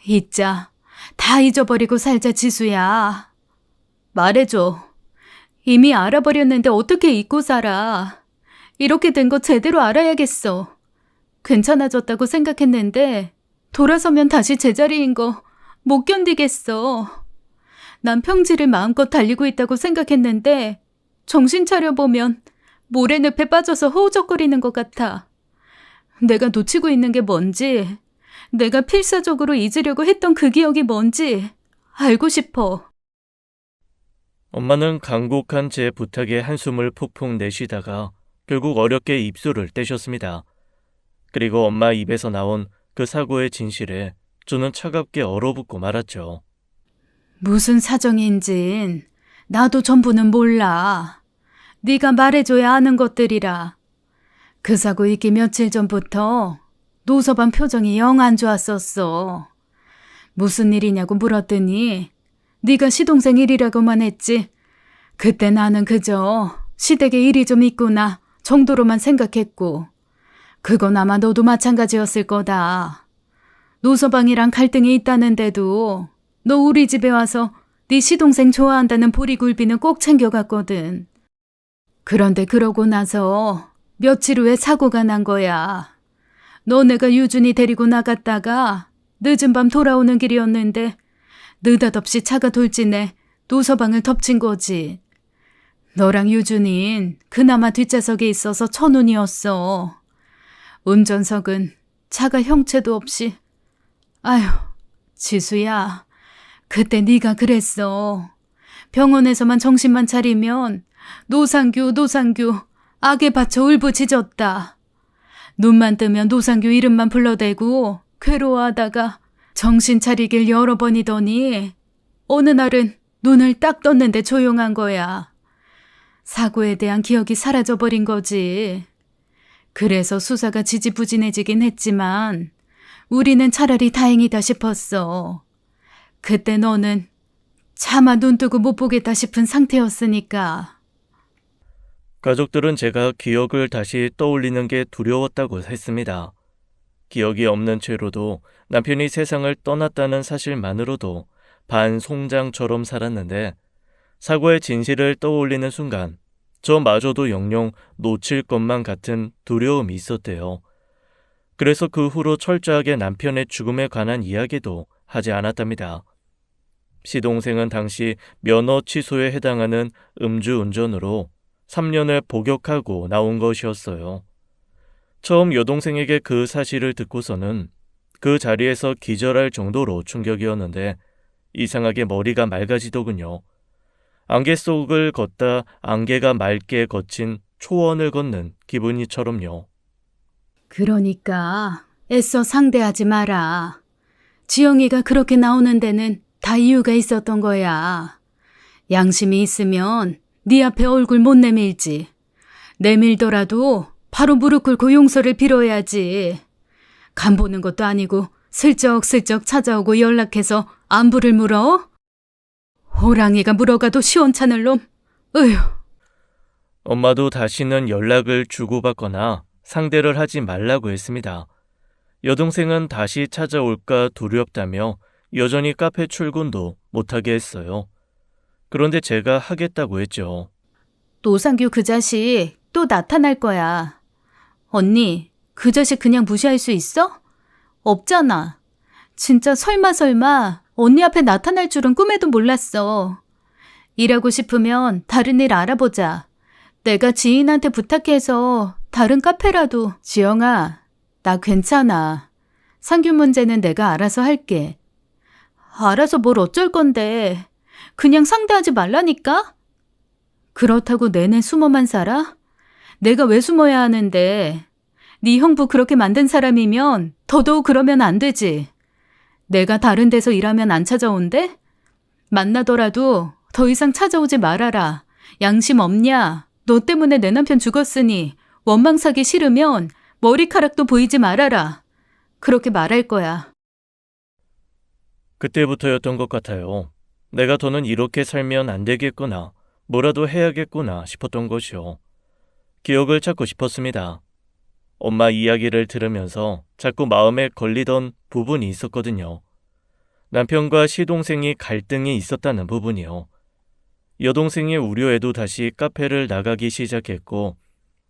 잊자. 다 잊어버리고 살자, 지수야. 말해줘. 이미 알아버렸는데 어떻게 잊고 살아. 이렇게 된 거 제대로 알아야겠어. 괜찮아졌다고 생각했는데 돌아서면 다시 제자리인 거 못 견디겠어. 난 평지를 마음껏 달리고 있다고 생각했는데 정신 차려보면 모래늪에 빠져서 허우적거리는 것 같아. 내가 놓치고 있는 게 뭔지, 내가 필사적으로 잊으려고 했던 그 기억이 뭔지 알고 싶어. 엄마는 간곡한 제 부탁에 한숨을 푹푹 내쉬다가 결국 어렵게 입술을 떼셨습니다. 그리고 엄마 입에서 나온 그 사고의 진실에 저는 차갑게 얼어붙고 말았죠. 무슨 사정인진 나도 전부는 몰라. 네가 말해줘야 아는 것들이라. 그 사고 있기 며칠 전부터 노서방 표정이 영 안 좋았었어. 무슨 일이냐고 물었더니 네가 시동생 일이라고만 했지. 그때 나는 그저 시댁에 일이 좀 있구나 정도로만 생각했고 그건 아마 너도 마찬가지였을 거다. 노서방이랑 갈등이 있다는데도 너 우리 집에 와서 네 시동생 좋아한다는 보리굴비는 꼭 챙겨갔거든. 그런데 그러고 나서 며칠 후에 사고가 난 거야. 너네가 유준이 데리고 나갔다가 늦은 밤 돌아오는 길이었는데 느닷없이 차가 돌진해 노서방을 덮친 거지. 너랑 유준인 그나마 뒷좌석에 있어서 천운이었어. 운전석은 차가 형체도 없이. 아휴, 지수야. 그때 네가 그랬어. 병원에서만 정신만 차리면 노상규 악에 받쳐 울부짖었다. 눈만 뜨면 노상규 이름만 불러대고 괴로워하다가 정신 차리길 여러 번이더니 어느 날은 눈을 딱 떴는데 조용한 거야. 사고에 대한 기억이 사라져버린 거지. 그래서 수사가 지지부진해지긴 했지만 우리는 차라리 다행이다 싶었어. 그때 너는 차마 눈 뜨고 못 보겠다 싶은 상태였으니까. 가족들은 제가 기억을 다시 떠올리는 게 두려웠다고 했습니다. 기억이 없는 채로도 남편이 세상을 떠났다는 사실만으로도 반송장처럼 살았는데 사고의 진실을 떠올리는 순간 저마저도 영영 놓칠 것만 같은 두려움이 있었대요. 그래서 그 후로 철저하게 남편의 죽음에 관한 이야기도 하지 않았답니다. 시동생은 당시 면허 취소에 해당하는 음주운전으로 3년을 복역하고 나온 것이었어요. 처음 여동생에게 그 사실을 듣고서는 그 자리에서 기절할 정도로 충격이었는데 이상하게 머리가 맑아지더군요. 안개 속을 걷다 안개가 맑게 거친 초원을 걷는 기분이처럼요. 그러니까 애써 상대하지 마라. 지영이가 그렇게 나오는 데는 다 이유가 있었던 거야. 양심이 있으면 네 앞에 얼굴 못 내밀지. 내밀더라도 바로 무릎 꿇고 용서를 빌어야지. 간 보는 것도 아니고 슬쩍슬쩍 찾아오고 연락해서 안부를 물어? 호랑이가 물어가도 시원찮을 놈. 으휴. 엄마도 다시는 연락을 주고받거나 상대를 하지 말라고 했습니다. 여동생은 다시 찾아올까 두렵다며 여전히 카페 출근도 못하게 했어요. 그런데 제가 하겠다고 했죠. 노상규 그 자식 또 나타날 거야. 언니, 그 자식 그냥 무시할 수 있어? 없잖아. 진짜 설마 언니 앞에 나타날 줄은 꿈에도 몰랐어. 일하고 싶으면 다른 일 알아보자. 내가 지인한테 부탁해서 다른 카페라도. 지영아, 나 괜찮아. 상규 문제는 내가 알아서 할게. 알아서 뭘 어쩔 건데. 그냥 상대하지 말라니까? 그렇다고 내내 숨어만 살아? 내가 왜 숨어야 하는데? 네 형부 그렇게 만든 사람이면 더더욱 그러면 안 되지. 내가 다른 데서 일하면 안 찾아온대? 만나더라도 더 이상 찾아오지 말아라. 양심 없냐? 너 때문에 내 남편 죽었으니 원망 사기 싫으면 머리카락도 보이지 말아라. 그렇게 말할 거야. 그때부터였던 것 같아요. 내가 더는 이렇게 살면 안 되겠구나, 뭐라도 해야겠구나 싶었던 것이요. 기억을 찾고 싶었습니다. 엄마 이야기를 들으면서 자꾸 마음에 걸리던 부분이 있었거든요. 남편과 시동생이 갈등이 있었다는 부분이요. 여동생의 우려에도 다시 카페를 나가기 시작했고,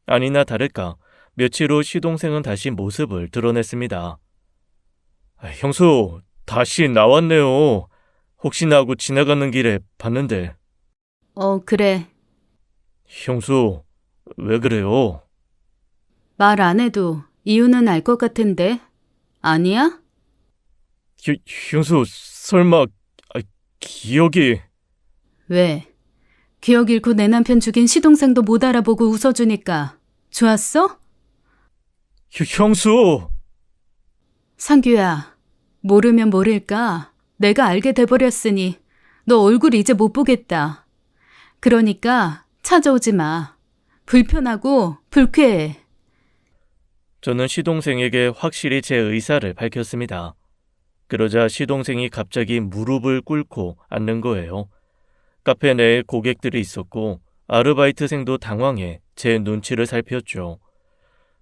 아니나 다를까 며칠 후 시동생은 다시 모습을 드러냈습니다. 형수, 다시 나왔네요. 혹시나 하고 지나가는 길에 봤는데. 그래. 형수, 왜 그래요? 말 안 해도 이유는 알 것 같은데. 아니야? 형수, 설마 기억이... 왜? 기억 잃고 내 남편 죽인 시동생도 못 알아보고 웃어주니까 좋았어? 형수! 상규야, 모르면 모를까? 내가 알게 돼버렸으니 너 얼굴 이제 못 보겠다. 그러니까 찾아오지 마. 불편하고 불쾌해. 저는 시동생에게 확실히 제 의사를 밝혔습니다. 그러자 시동생이 갑자기 무릎을 꿇고 앉는 거예요. 카페 내에 고객들이 있었고 아르바이트생도 당황해 제 눈치를 살폈죠.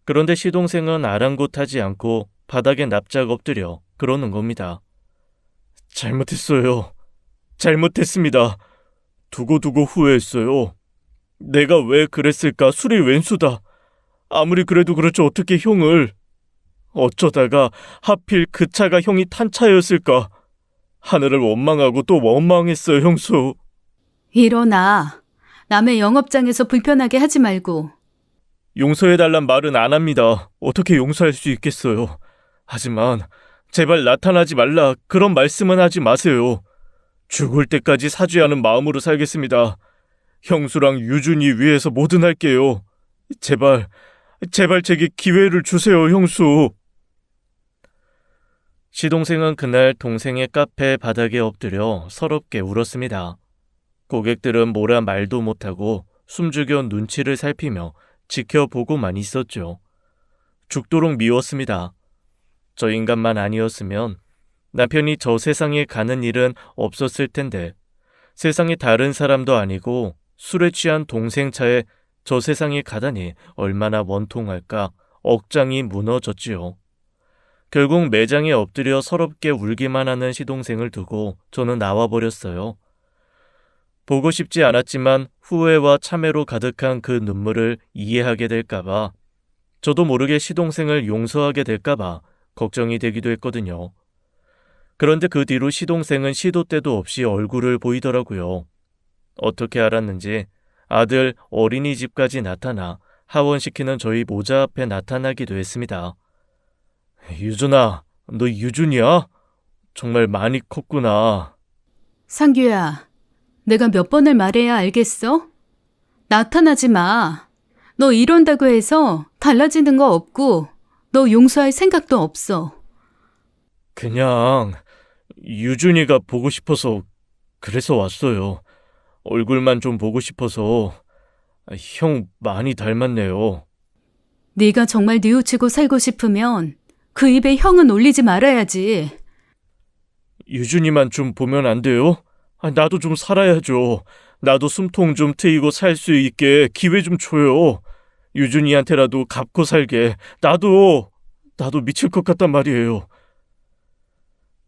그런데 시동생은 아랑곳하지 않고 바닥에 납작 엎드려 그러는 겁니다. 잘못했어요. 잘못했습니다. 두고두고 후회했어요. 내가 왜 그랬을까? 술이 웬수다. 아무리 그래도 그렇지 어떻게 형을... 어쩌다가 하필 그 차가 형이 탄 차였을까? 하늘을 원망하고 또 원망했어요, 형수. 일어나. 남의 영업장에서 불편하게 하지 말고. 용서해달란 말은 안 합니다. 어떻게 용서할 수 있겠어요. 하지만 제발 나타나지 말라, 그런 말씀은 하지 마세요. 죽을 때까지 사죄하는 마음으로 살겠습니다. 형수랑 유준이 위해서 뭐든 할게요. 제발 제게 기회를 주세요, 형수. 시동생은 그날 동생의 카페 바닥에 엎드려 서럽게 울었습니다. 고객들은 뭐라 말도 못하고 숨죽여 눈치를 살피며 지켜보고만 있었죠. 죽도록 미웠습니다. 저 인간만 아니었으면 남편이 저 세상에 가는 일은 없었을 텐데, 세상에 다른 사람도 아니고 술에 취한 동생 차에 저 세상에 가다니 얼마나 원통할까 억장이 무너졌지요. 결국 매장에 엎드려 서럽게 울기만 하는 시동생을 두고 저는 나와버렸어요. 보고 싶지 않았지만 후회와 참회로 가득한 그 눈물을 이해하게 될까봐, 저도 모르게 시동생을 용서하게 될까봐 걱정이 되기도 했거든요. 그런데 그 뒤로 시동생은 시도 때도 없이 얼굴을 보이더라고요. 어떻게 알았는지 아들 어린이집까지 나타나 하원시키는 저희 모자 앞에 나타나기도 했습니다. 유준아, 너 유준이야? 정말 많이 컸구나. 상규야, 내가 몇 번을 말해야 알겠어? 나타나지 마. 너 이런다고 해서 달라지는 거 없고 너 용서할 생각도 없어. 그냥 유준이가 보고 싶어서 그래서 왔어요. 얼굴만 좀 보고 싶어서. 형 많이 닮았네요. 네가 정말 뉘우치고 살고 싶으면 그 입에 형은 올리지 말아야지. 유준이만 좀 보면 안 돼요? 나도 좀 살아야죠. 나도 숨통 좀 트이고 살 수 있게 기회 좀 줘요. 유준이한테라도 갚고 살게. 나도 미칠 것 같단 말이에요.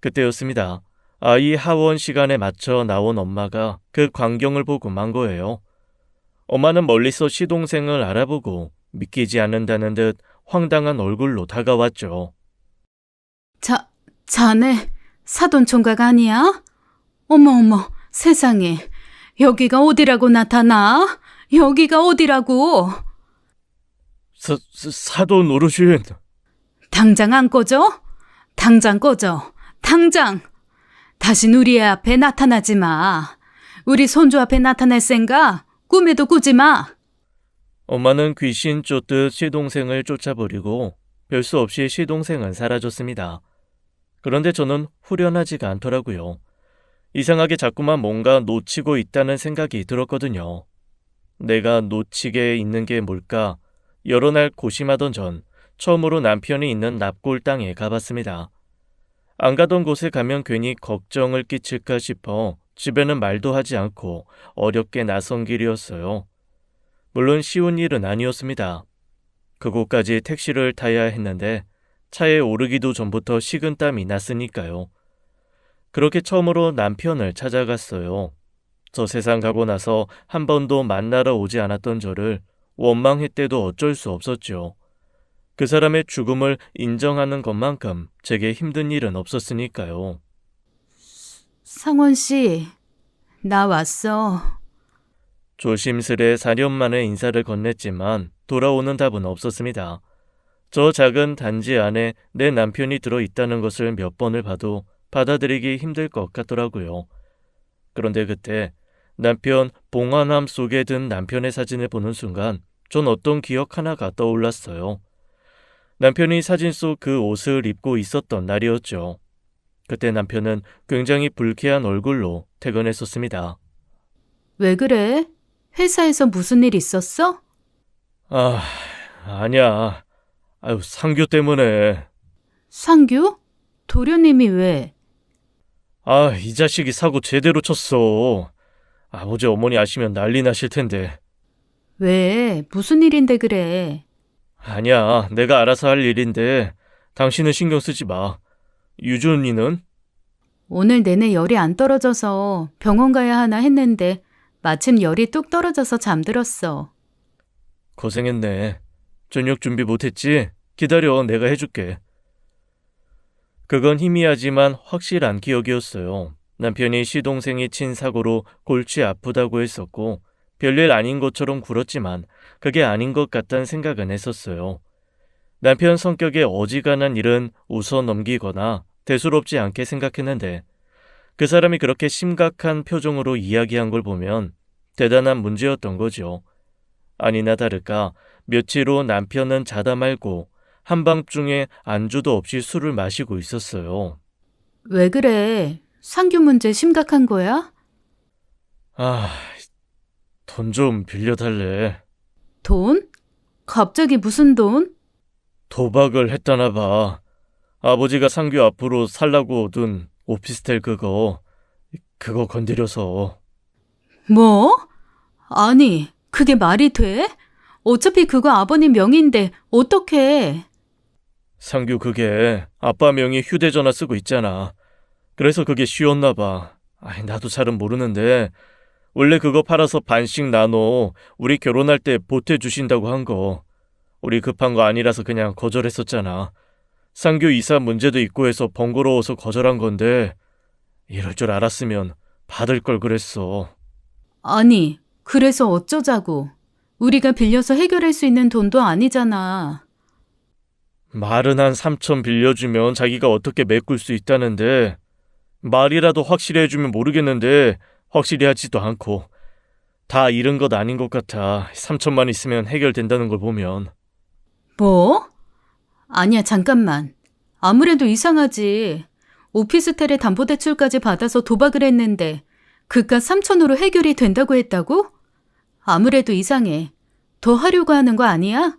그때였습니다. 아이 하원 시간에 맞춰 나온 엄마가 그 광경을 보고 만 거예요. 엄마는 멀리서 시동생을 알아보고 믿기지 않는다는 듯 황당한 얼굴로 다가왔죠. 자네 사돈 총각 아니야? 어머, 세상에. 여기가 어디라고 나타나? 여기가 어디라고? 사돈 어르신. 당장 안 꺼져? 당장 꺼져. 당장! 다신 우리 애 앞에 나타나지 마. 우리 손주 앞에 나타날 생각 꿈에도 꾸지 마. 엄마는 귀신 쫓듯 시동생을 쫓아버리고 별 수 없이 시동생은 사라졌습니다. 그런데 저는 후련하지가 않더라고요. 이상하게 자꾸만 뭔가 놓치고 있다는 생각이 들었거든요. 내가 놓치게 있는 게 뭘까? 여러 날 고심하던 전 처음으로 남편이 있는 납골 땅에 가봤습니다. 안 가던 곳에 가면 괜히 걱정을 끼칠까 싶어 집에는 말도 하지 않고 어렵게 나선 길이었어요. 물론 쉬운 일은 아니었습니다. 그곳까지 택시를 타야 했는데 차에 오르기도 전부터 식은땀이 났으니까요. 그렇게 처음으로 남편을 찾아갔어요. 저 세상 가고 나서 한 번도 만나러 오지 않았던 저를 원망했대도 어쩔 수 없었죠. 그 사람의 죽음을 인정하는 것만큼 제게 힘든 일은 없었으니까요. 상원 씨, 나 왔어. 조심스레 4년 만에 인사를 건넸지만 돌아오는 답은 없었습니다. 저 작은 단지 안에 내 남편이 들어있다는 것을 몇 번을 봐도 받아들이기 힘들 것 같더라고요. 그런데 그때 남편 봉화남 속에 든 남편의 사진을 보는 순간 전 어떤 기억 하나가 떠올랐어요. 남편이 사진 속 그 옷을 입고 있었던 날이었죠. 그때 남편은 굉장히 불쾌한 얼굴로 퇴근했었습니다. 왜 그래? 회사에서 무슨 일 있었어? 아니야. 상규 때문에. 상규? 도련님이 왜? 이 자식이 사고 제대로 쳤어. 아버지 어머니 아시면 난리 나실 텐데. 왜? 무슨 일인데 그래? 아니야, 내가 알아서 할 일인데 당신은 신경 쓰지 마. 유준이는? 오늘 내내 열이 안 떨어져서 병원 가야 하나 했는데 마침 열이 뚝 떨어져서 잠들었어. 고생했네. 저녁 준비 못했지? 기다려, 내가 해줄게. 그건 희미하지만 확실한 기억이었어요. 남편이 시동생이 친 사고로 골치 아프다고 했었고 별일 아닌 것처럼 굴었지만 그게 아닌 것 같다는 생각은 했었어요. 남편 성격에 어지간한 일은 웃어 넘기거나 대수롭지 않게 생각했는데 그 사람이 그렇게 심각한 표정으로 이야기한 걸 보면 대단한 문제였던 거죠. 아니나 다를까 며칠 후 남편은 자다 말고 한밤중에 안주도 없이 술을 마시고 있었어요. 왜 그래? 상규 문제 심각한 거야? 돈 좀 빌려달래. 돈? 갑자기 무슨 돈? 도박을 했다나 봐. 아버지가 상규 앞으로 살라고 둔 오피스텔 그거 건드려서. 뭐? 아니, 그게 말이 돼? 어차피 그거 아버님 명의인데 어떡해? 상규 그게 아빠 명의 휴대전화 쓰고 있잖아. 그래서 그게 쉬웠나 봐. 나도 잘은 모르는데 원래 그거 팔아서 반씩 나눠 우리 결혼할 때 보태주신다고 한 거. 우리 급한 거 아니라서 그냥 거절했었잖아. 상규 이사 문제도 있고 해서 번거로워서 거절한 건데 이럴 줄 알았으면 받을 걸 그랬어. 아니, 그래서 어쩌자고. 우리가 빌려서 해결할 수 있는 돈도 아니잖아. 말은 한 3천 빌려주면 자기가 어떻게 메꿀 수 있다는데 말이라도 확실히 해주면 모르겠는데 확실히 하지도 않고 다 잃은 것 아닌 것 같아. 3천만 있으면 해결된다는 걸 보면. 뭐? 아니야, 잠깐만. 아무래도 이상하지. 오피스텔에 담보대출까지 받아서 도박을 했는데 그깟 3천으로 해결이 된다고 했다고? 아무래도 이상해. 더 하려고 하는 거 아니야?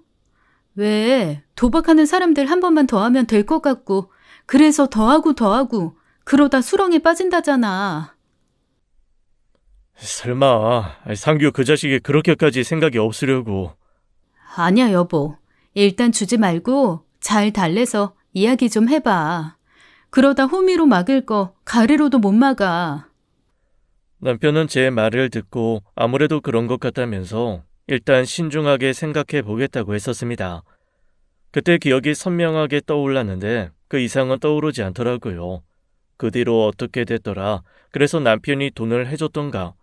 왜 도박하는 사람들 한 번만 더 하면 될 것 같고 그래서 더하고 그러다 수렁에 빠진다잖아. 설마 상규 그 자식이 그렇게까지 생각이 없으려고. 아니야, 여보. 일단 주지 말고 잘 달래서 이야기 좀 해봐. 그러다 호미로 막을 거 가래로도 못 막아. 남편은 제 말을 듣고 아무래도 그런 것 같다면서 일단 신중하게 생각해 보겠다고 했었습니다. 그때 기억이 선명하게 떠올랐는데 그 이상은 떠오르지 않더라고요. 그 뒤로 어떻게 됐더라. 그래서 남편이 돈을 해줬던가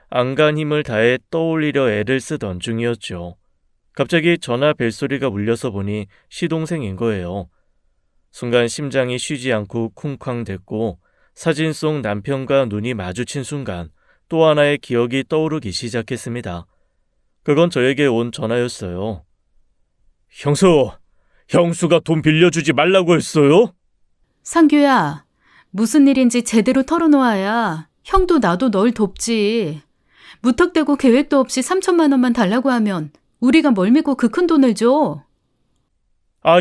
안간 힘을 다해 떠올리려 애를 쓰던 중이었죠. 갑자기 전화 벨소리가 울려서 보니 시동생인 거예요. 순간 심장이 쉬지 않고 쿵쾅댔고 사진 속 남편과 눈이 마주친 순간 또 하나의 기억이 떠오르기 시작했습니다. 그건 저에게 온 전화였어요. 형수가 돈 빌려주지 말라고 했어요? 상규야, 무슨 일인지 제대로 털어놓아야 형도 나도 널 돕지. 무턱대고 계획도 없이 3천만 원만 달라고 하면 우리가 뭘 믿고 그 큰 돈을 줘?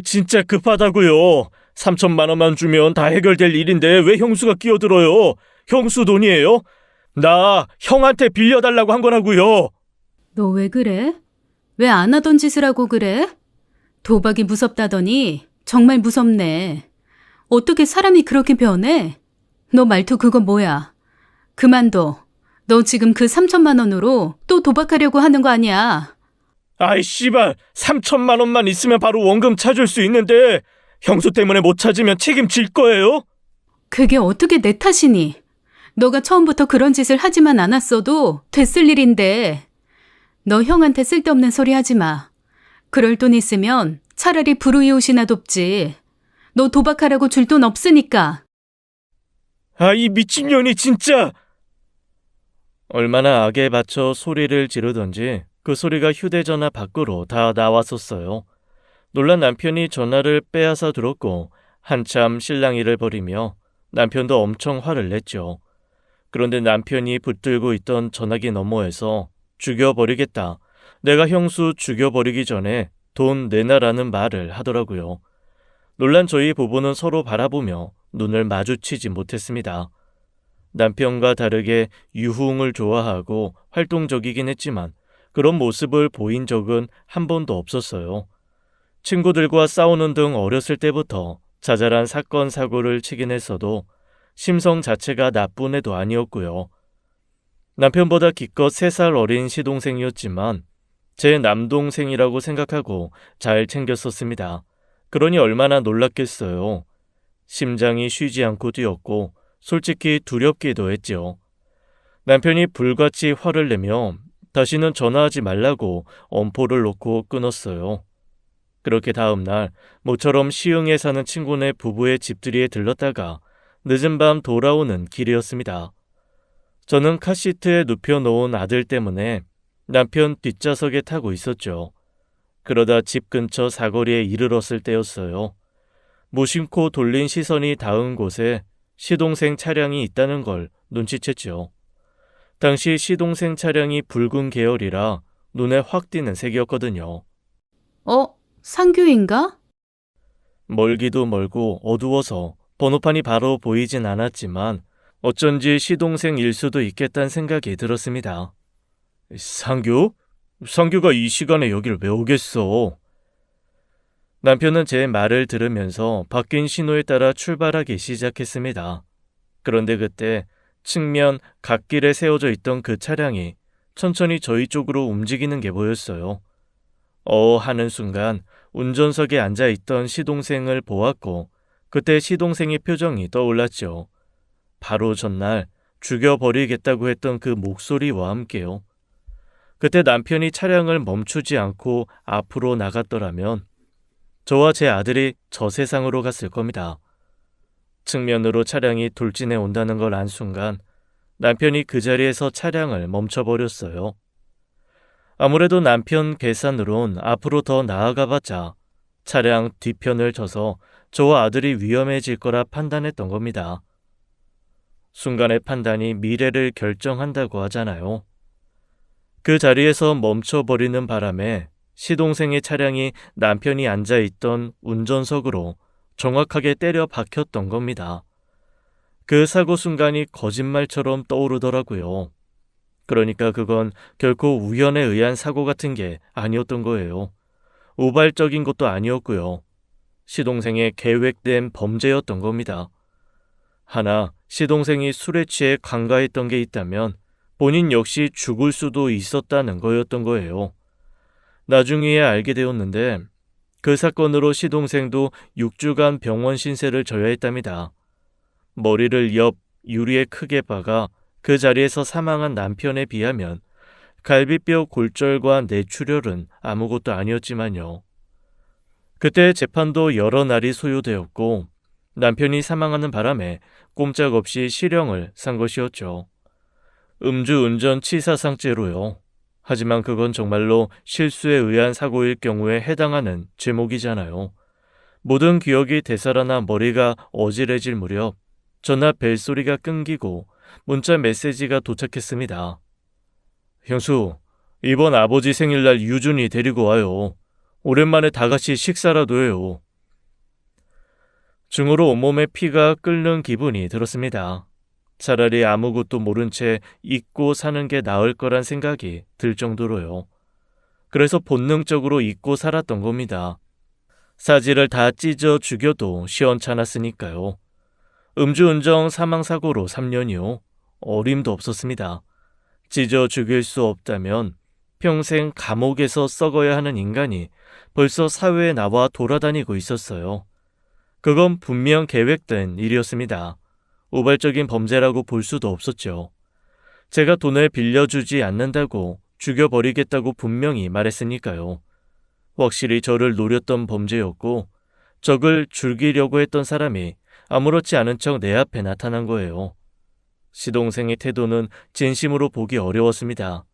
진짜 급하다고요. 3천만 원만 주면 다 해결될 일인데 왜 형수가 끼어들어요? 형수 돈이에요? 나 형한테 빌려달라고 한 거라고요. 너 왜 그래? 왜 안 하던 짓을 하고 그래? 도박이 무섭다더니 정말 무섭네. 어떻게 사람이 그렇게 변해? 너 말투 그거 뭐야? 그만둬. 너 지금 그 3천만 원으로 또 도박하려고 하는 거 아니야? 씨발 3천만 원만 있으면 바로 원금 찾을 수 있는데 형수 때문에 못 찾으면 책임질 거예요? 그게 어떻게 내 탓이니? 너가 처음부터 그런 짓을 하지만 않았어도 됐을 일인데. 너 형한테 쓸데없는 소리 하지 마. 그럴 돈 있으면 차라리 불우이웃이나 돕지. 너 도박하라고 줄 돈 없으니까. 이 미친년이 진짜. 얼마나 악에 받쳐 소리를 지르던지 그 소리가 휴대전화 밖으로 다 나왔었어요. 놀란 남편이 전화를 빼앗아 들었고 한참 실랑이를 벌이며 남편도 엄청 화를 냈죠. 그런데 남편이 붙들고 있던 전화기 너머에서 죽여버리겠다. 내가 형수 죽여버리기 전에 돈 내놔라는 말을 하더라고요. 놀란 저희 부부는 서로 바라보며 눈을 마주치지 못했습니다. 남편과 다르게 유흥을 좋아하고 활동적이긴 했지만 그런 모습을 보인 적은 한 번도 없었어요. 친구들과 싸우는 등 어렸을 때부터 자잘한 사건 사고를 치긴 했어도 심성 자체가 나쁜 애도 아니었고요. 남편보다 기껏 3살 어린 시동생이었지만 제 남동생이라고 생각하고 잘 챙겼었습니다. 그러니 얼마나 놀랐겠어요. 심장이 쉬지 않고 뛰었고 솔직히 두렵기도 했죠. 남편이 불같이 화를 내며 다시는 전화하지 말라고 엄포를 놓고 끊었어요. 그렇게 다음 날 모처럼 시흥에 사는 친구네 부부의 집들이에 들렀다가 늦은 밤 돌아오는 길이었습니다. 저는 카시트에 눕혀놓은 아들 때문에 남편 뒷좌석에 타고 있었죠. 그러다 집 근처 사거리에 이르렀을 때였어요. 무심코 돌린 시선이 닿은 곳에 시동생 차량이 있다는 걸 눈치챘죠. 당시 시동생 차량이 붉은 계열이라 눈에 확 띄는 색이었거든요. 상규인가? 멀기도 멀고 어두워서 번호판이 바로 보이진 않았지만 어쩐지 시동생일 수도 있겠다는 생각이 들었습니다. 상규? 상규가 이 시간에 여길 왜 오겠어? 남편은 제 말을 들으면서 바뀐 신호에 따라 출발하기 시작했습니다. 그런데 그때 측면 갓길에 세워져 있던 그 차량이 천천히 저희 쪽으로 움직이는 게 보였어요. 하는 순간 운전석에 앉아 있던 시동생을 보았고 그때 시동생의 표정이 떠올랐죠. 바로 전날 죽여버리겠다고 했던 그 목소리와 함께요. 그때 남편이 차량을 멈추지 않고 앞으로 나갔더라면 저와 제 아들이 저 세상으로 갔을 겁니다. 측면으로 차량이 돌진해 온다는 걸 안 순간 남편이 그 자리에서 차량을 멈춰버렸어요. 아무래도 남편 계산으론 앞으로 더 나아가봤자 차량 뒤편을 쳐서 저와 아들이 위험해질 거라 판단했던 겁니다. 순간의 판단이 미래를 결정한다고 하잖아요. 그 자리에서 멈춰버리는 바람에 시동생의 차량이 남편이 앉아있던 운전석으로 정확하게 때려 박혔던 겁니다. 그 사고 순간이 거짓말처럼 떠오르더라고요. 그러니까 그건 결코 우연에 의한 사고 같은 게 아니었던 거예요. 우발적인 것도 아니었고요. 시동생의 계획된 범죄였던 겁니다. 하나, 시동생이 술에 취해 간과했던 게 있다면 본인 역시 죽을 수도 있었다는 거였던 거예요. 나중에야 알게 되었는데 그 사건으로 시동생도 6주간 병원 신세를 져야 했답니다. 머리를 옆 유리에 크게 박아 그 자리에서 사망한 남편에 비하면 갈비뼈 골절과 뇌출혈은 아무것도 아니었지만요. 그때 재판도 여러 날이 소요되었고 남편이 사망하는 바람에 꼼짝없이 실형을 산 것이었죠. 음주운전 치사상죄로요. 하지만 그건 정말로 실수에 의한 사고일 경우에 해당하는 제목이잖아요. 모든 기억이 되살아나 머리가 어지러질 무렵 전화 벨소리가 끊기고 문자 메시지가 도착했습니다. 형수, 이번 아버지 생일날 유준이 데리고 와요. 오랜만에 다 같이 식사라도 해요. 중으로 온몸에 피가 끓는 기분이 들었습니다. 차라리 아무것도 모른 채 잊고 사는 게 나을 거란 생각이 들 정도로요. 그래서 본능적으로 잊고 살았던 겁니다. 사지를 다 찢어 죽여도 시원찮았으니까요. 음주운전 사망사고로 3년이요. 어림도 없었습니다. 찢어 죽일 수 없다면 평생 감옥에서 썩어야 하는 인간이 벌써 사회에 나와 돌아다니고 있었어요. 그건 분명 계획된 일이었습니다. 우발적인 범죄라고 볼 수도 없었죠. 제가 돈을 빌려주지 않는다고 죽여버리겠다고 분명히 말했으니까요. 확실히 저를 노렸던 범죄였고 적을 죽이려고 했던 사람이 아무렇지 않은 척 내 앞에 나타난 거예요. 시동생의 태도는 진심으로 보기 어려웠습니다.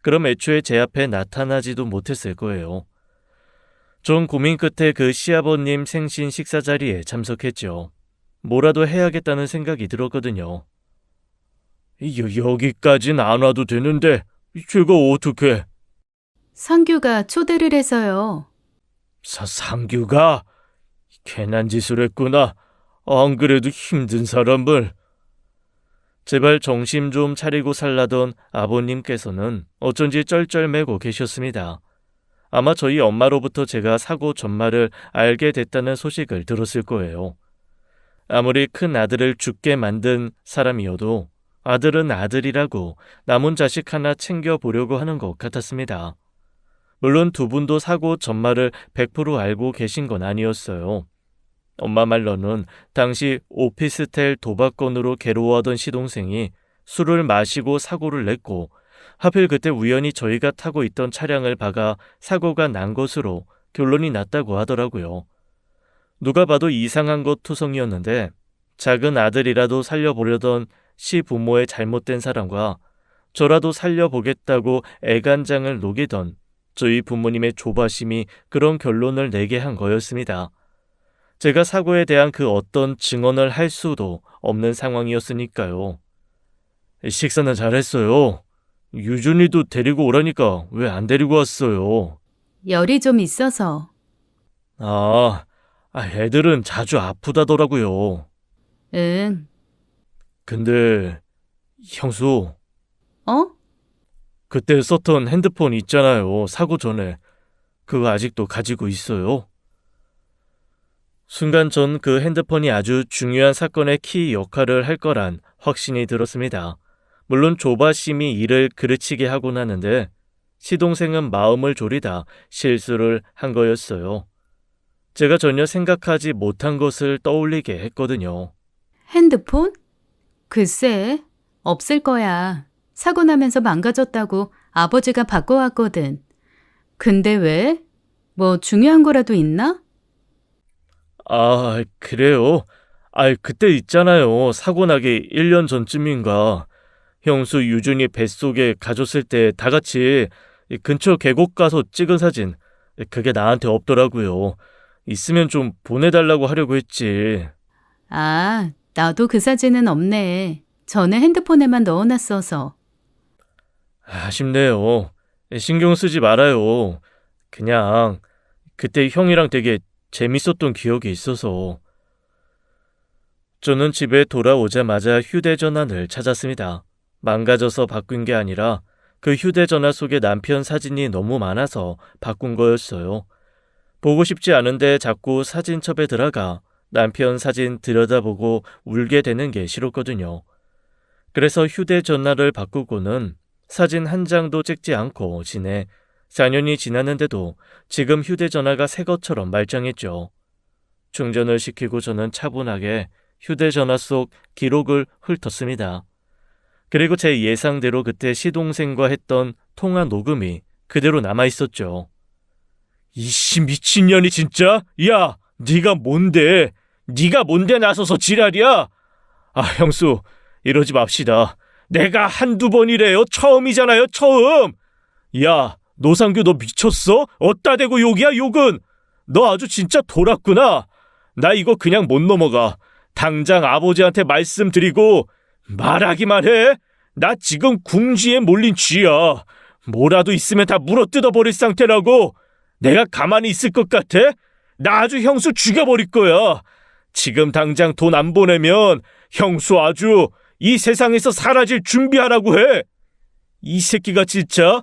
그럼 애초에 제 앞에 나타나지도 못했을 거예요. 전 고민 끝에 그 시아버님 생신 식사 자리에 참석했죠. 뭐라도 해야겠다는 생각이 들었거든요. 여기까진 안 와도 되는데 제가 어떻게... 상규가 초대를 해서요. 상규가? 괜한 짓을 했구나. 안 그래도 힘든 사람을... 제발 정신 좀 차리고 살라던 아버님께서는 어쩐지 쩔쩔매고 계셨습니다. 아마 저희 엄마로부터 제가 사고 전말을 알게 됐다는 소식을 들었을 거예요. 아무리 큰 아들을 죽게 만든 사람이어도 아들은 아들이라고 남은 자식 하나 챙겨보려고 하는 것 같았습니다. 물론 두 분도 사고 전말을 100% 알고 계신 건 아니었어요. 엄마 말로는 당시 오피스텔 도박건으로 괴로워하던 시동생이 술을 마시고 사고를 냈고 하필 그때 우연히 저희가 타고 있던 차량을 박아 사고가 난 것으로 결론이 났다고 하더라고요. 누가 봐도 이상한 것 투성이었는데 작은 아들이라도 살려보려던 시부모의 잘못된 사랑과 저라도 살려보겠다고 애간장을 녹이던 저희 부모님의 조바심이 그런 결론을 내게 한 거였습니다. 제가 사고에 대한 그 어떤 증언을 할 수도 없는 상황이었으니까요. 식사는 잘했어요. 유준이도 데리고 오라니까 왜 안 데리고 왔어요? 열이 좀 있어서. 애들은 자주 아프다더라고요. 응. 근데 형수, 어? 그때 썼던 핸드폰 있잖아요. 사고 전에. 그거 아직도 가지고 있어요? 순간 전 그 핸드폰이 아주 중요한 사건의 키 역할을 할 거란 확신이 들었습니다. 물론 조바심이 이를 그르치게 하곤 하는데 시동생은 마음을 졸이다 실수를 한 거였어요. 제가 전혀 생각하지 못한 것을 떠올리게 했거든요. 핸드폰? 글쎄, 없을 거야. 사고 나면서 망가졌다고 아버지가 바꿔왔거든. 근데 왜? 뭐 중요한 거라도 있나? 아, 그래요? 그때 있잖아요. 사고 나기 1년 전쯤인가. 형수 유준이 뱃속에 가졌을 때 다 같이 이 근처 계곡 가서 찍은 사진. 그게 나한테 없더라고요. 있으면 좀 보내달라고 하려고 했지. 아, 나도 그 사진은 없네. 전에 핸드폰에만 넣어놨어서. 아쉽네요. 신경 쓰지 말아요. 그냥 그때 형이랑 되게 재밌었던 기억이 있어서. 저는 집에 돌아오자마자 휴대전화를 찾았습니다. 망가져서 바꾼 게 아니라 그 휴대전화 속에 남편 사진이 너무 많아서 바꾼 거였어요. 보고 싶지 않은데 자꾸 사진첩에 들어가 남편 사진 들여다보고 울게 되는 게 싫었거든요. 그래서 휴대전화를 바꾸고는 사진 한 장도 찍지 않고 지내 4년이 지났는데도 지금 휴대전화가 새 것처럼 말짱했죠. 충전을 시키고 저는 차분하게 휴대전화 속 기록을 훑었습니다. 그리고 제 예상대로 그때 시동생과 했던 통화 녹음이 그대로 남아있었죠. 이씨 미친년이 진짜? 야, 네가 뭔데? 네가 뭔데 나서서 지랄이야? 형수, 이러지 맙시다. 내가 한두 번이래요. 처음이잖아요, 처음. 야, 노상규 너 미쳤어? 어따 대고 욕이야, 욕은. 너 아주 진짜 돌았구나. 나 이거 그냥 못 넘어가. 당장 아버지한테 말씀드리고 말하기만 해. 나 지금 궁지에 몰린 쥐야. 뭐라도 있으면 다 물어뜯어버릴 상태라고. 내가 가만히 있을 것 같아? 나 아주 형수 죽여버릴 거야. 지금 당장 돈 안 보내면 형수 아주 이 세상에서 사라질 준비하라고 해. 이 새끼가 진짜.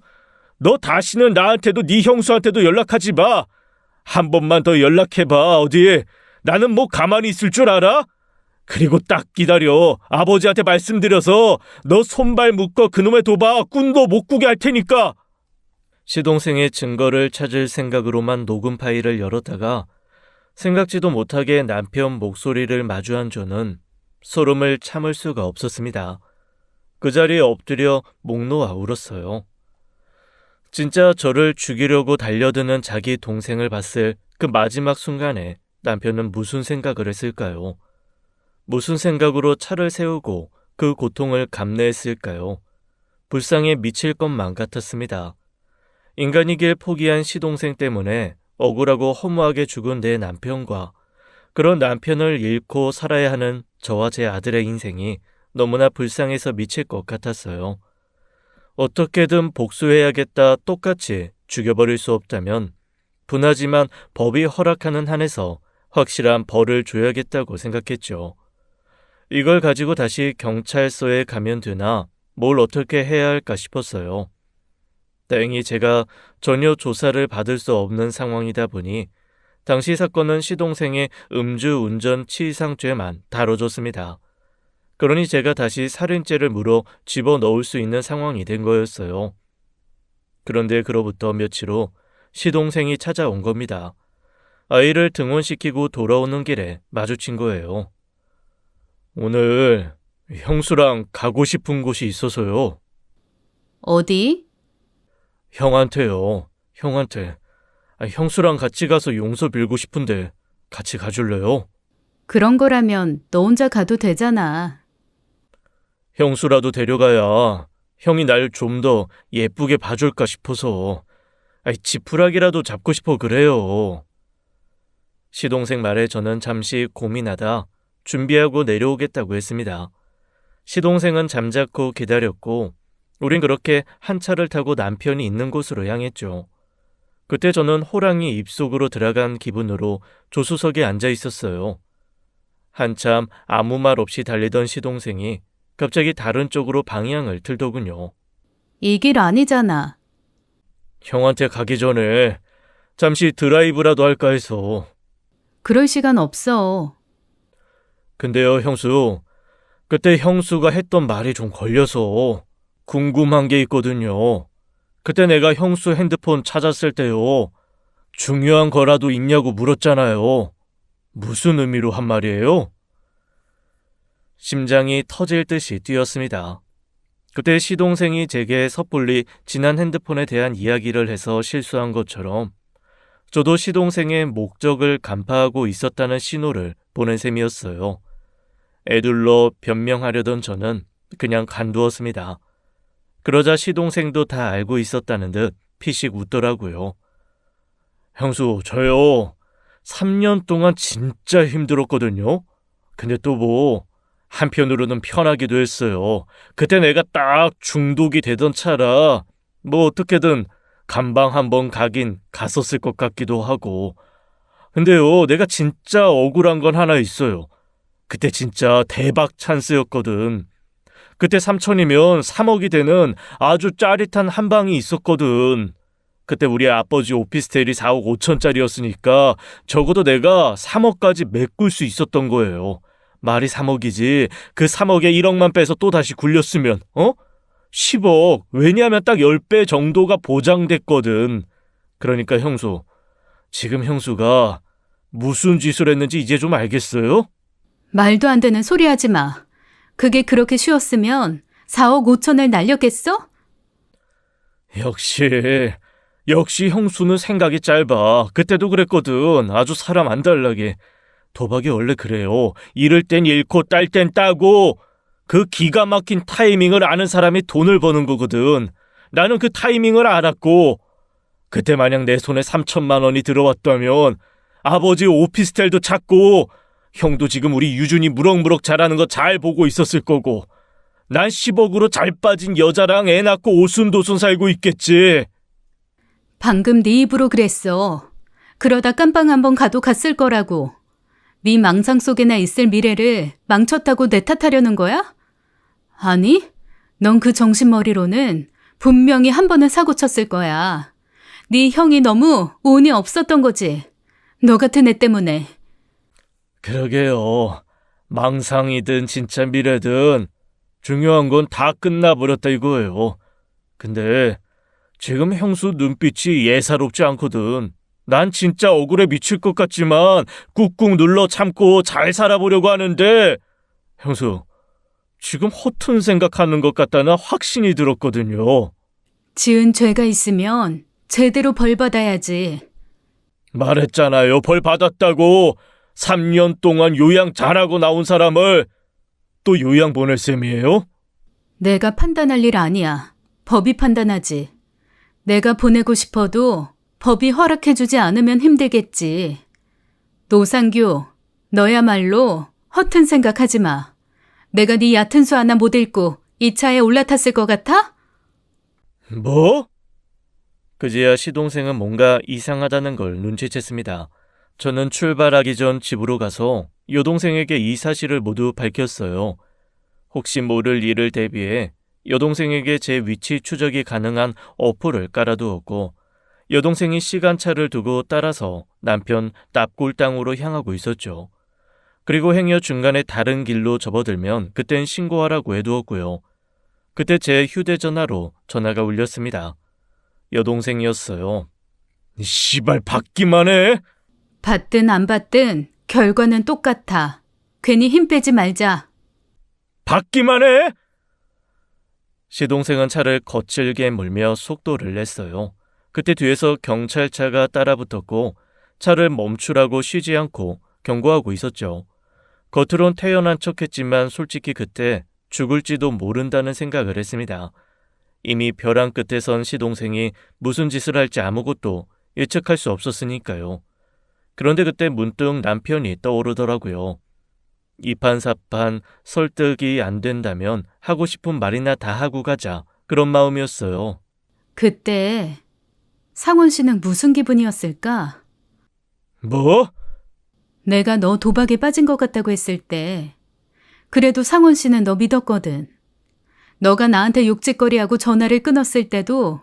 너 다시는 나한테도 네 형수한테도 연락하지 마. 한 번만 더 연락해봐. 어디. 나는 뭐 가만히 있을 줄 알아? 그리고 딱 기다려. 아버지한테 말씀드려서 너 손발 묶어 그놈의 도박 꾼도 못 꾸게 할 테니까. 시동생의 증거를 찾을 생각으로만 녹음 파일을 열었다가 생각지도 못하게 남편 목소리를 마주한 저는 소름을 참을 수가 없었습니다. 그 자리에 엎드려 목 놓아 울었어요. 진짜 저를 죽이려고 달려드는 자기 동생을 봤을 그 마지막 순간에 남편은 무슨 생각을 했을까요? 무슨 생각으로 차를 세우고 그 고통을 감내했을까요? 불쌍해 미칠 것만 같았습니다. 인간이길 포기한 시동생 때문에 억울하고 허무하게 죽은 내 남편과 그런 남편을 잃고 살아야 하는 저와 제 아들의 인생이 너무나 불쌍해서 미칠 것 같았어요. 어떻게든 복수해야겠다 똑같이 죽여버릴 수 없다면 분하지만 법이 허락하는 한에서 확실한 벌을 줘야겠다고 생각했죠. 이걸 가지고 다시 경찰서에 가면 되나 뭘 어떻게 해야 할까 싶었어요. 다행히 제가 전혀 조사를 받을 수 없는 상황이다 보니 당시 사건은 시동생의 음주운전 치상죄만 다뤄줬습니다. 그러니 제가 다시 살인죄를 물어 집어넣을 수 있는 상황이 된 거였어요. 그런데 그로부터 며칠 후 시동생이 찾아온 겁니다. 아이를 등원시키고 돌아오는 길에 마주친 거예요. 오늘 형수랑 가고 싶은 곳이 있어서요. 어디? 형한테요. 형한테. 형수랑 같이 가서 용서 빌고 싶은데 같이 가줄래요? 그런 거라면 너 혼자 가도 되잖아. 형수라도 데려가야 형이 날 좀 더 예쁘게 봐줄까 싶어서. 지푸라기라도 잡고 싶어 그래요. 시동생 말에 저는 잠시 고민하다 준비하고 내려오겠다고 했습니다. 시동생은 잠자코 기다렸고 우린 그렇게 한 차를 타고 남편이 있는 곳으로 향했죠. 그때 저는 호랑이 입속으로 들어간 기분으로 조수석에 앉아 있었어요. 한참 아무 말 없이 달리던 시동생이 갑자기 다른 쪽으로 방향을 틀더군요. 이 길 아니잖아. 형한테 가기 전에 잠시 드라이브라도 할까 해서. 그럴 시간 없어. 근데요, 형수. 그때 형수가 했던 말이 좀 걸려서 궁금한 게 있거든요. 그때 내가 형수 핸드폰 찾았을 때요. 중요한 거라도 있냐고 물었잖아요. 무슨 의미로 한 말이에요? 심장이 터질 듯이 뛰었습니다. 그때 시동생이 제게 섣불리 지난 핸드폰에 대한 이야기를 해서 실수한 것처럼 저도 시동생의 목적을 간파하고 있었다는 신호를 보낸 셈이었어요. 애둘러 변명하려던 저는 그냥 간두었습니다. 그러자 시동생도 다 알고 있었다는 듯 피식 웃더라고요. 형수, 저요. 3년 동안 진짜 힘들었거든요. 근데 또 뭐 한편으로는 편하기도 했어요. 그때 내가 딱 중독이 되던 차라 뭐 어떻게든 감방 한번 가긴 갔었을 것 같기도 하고. 근데요, 내가 진짜 억울한 건 하나 있어요. 그때 진짜 대박 찬스였거든. 그때 3천이면 3억이 되는 아주 짜릿한 한 방이 있었거든. 그때 우리 아버지 오피스텔이 4억 5천짜리였으니까 적어도 내가 3억까지 메꿀 수 있었던 거예요. 말이 3억이지. 그 3억에 1억만 빼서 또 다시 굴렸으면 10억. 왜냐하면 딱 10배 정도가 보장됐거든. 그러니까 형수, 지금 형수가 무슨 짓을 했는지 이제 좀 알겠어요? 말도 안 되는 소리 하지 마. 그게 그렇게 쉬웠으면 4억 5천을 날렸겠어? 역시 형수는 생각이 짧아. 그때도 그랬거든. 아주 사람 안 달라게. 도박이 원래 그래요. 잃을 땐 잃고 딸 땐 따고 그 기가 막힌 타이밍을 아는 사람이 돈을 버는 거거든. 나는 그 타이밍을 알았고 그때 만약 내 손에 3천만 원이 들어왔다면 아버지 오피스텔도 찾고 형도 지금 우리 유준이 무럭무럭 자라는 거 잘 보고 있었을 거고 난 10억으로 잘 빠진 여자랑 애 낳고 오순도순 살고 있겠지. 방금 네 입으로 그랬어. 그러다 깜빵 한번 가도 갔을 거라고. 네 망상 속에나 있을 미래를 망쳤다고 내 탓하려는 거야? 아니, 넌 그 정신머리로는 분명히 한 번은 사고 쳤을 거야. 네 형이 너무 운이 없었던 거지. 너 같은 애 때문에. 그러게요. 망상이든 진짜 미래든 중요한 건 다 끝나버렸다 이거예요. 근데 지금 형수 눈빛이 예사롭지 않거든. 난 진짜 억울해 미칠 것 같지만 꾹꾹 눌러 참고 잘 살아보려고 하는데 형수, 지금 허튼 생각하는 것 같다는 확신이 들었거든요. 지은 죄가 있으면 제대로 벌 받아야지. 말했잖아요. 벌 받았다고. 3년 동안 요양 잘하고 나온 사람을 또 요양 보낼 셈이에요? 내가 판단할 일 아니야. 법이 판단하지. 내가 보내고 싶어도 법이 허락해주지 않으면 힘들겠지. 노상규, 너야말로 허튼 생각하지 마. 내가 네 얕은 수 하나 못 읽고 이 차에 올라탔을 것 같아? 뭐? 그제야 시동생은 뭔가 이상하다는 걸 눈치챘습니다. 저는 출발하기 전 집으로 가서 여동생에게 이 사실을 모두 밝혔어요. 혹시 모를 일을 대비해 여동생에게 제 위치 추적이 가능한 어플을 깔아두었고 여동생이 시간차를 두고 따라서 남편 납골 땅으로 향하고 있었죠. 그리고 행여 중간에 다른 길로 접어들면 그땐 신고하라고 해두었고요. 그때 제 휴대전화로 전화가 울렸습니다. 여동생이었어요. 씨발 받기만 해? 받든 안 받든 결과는 똑같아. 괜히 힘 빼지 말자. 받기만 해? 시동생은 차를 거칠게 몰며 속도를 냈어요. 그때 뒤에서 경찰차가 따라붙었고 차를 멈추라고 쉬지 않고 경고하고 있었죠. 겉으론 태연한 척했지만 솔직히 그때 죽을지도 모른다는 생각을 했습니다. 이미 벼랑 끝에 선 시동생이 무슨 짓을 할지 아무것도 예측할 수 없었으니까요. 그런데 그때 문득 남편이 떠오르더라고요. 이판사판 설득이 안 된다면 하고 싶은 말이나 다 하고 가자. 그런 마음이었어요. 그때 상원 씨는 무슨 기분이었을까? 뭐? 내가 너 도박에 빠진 것 같다고 했을 때 그래도 상원 씨는 너 믿었거든. 너가 나한테 욕짓거리하고 전화를 끊었을 때도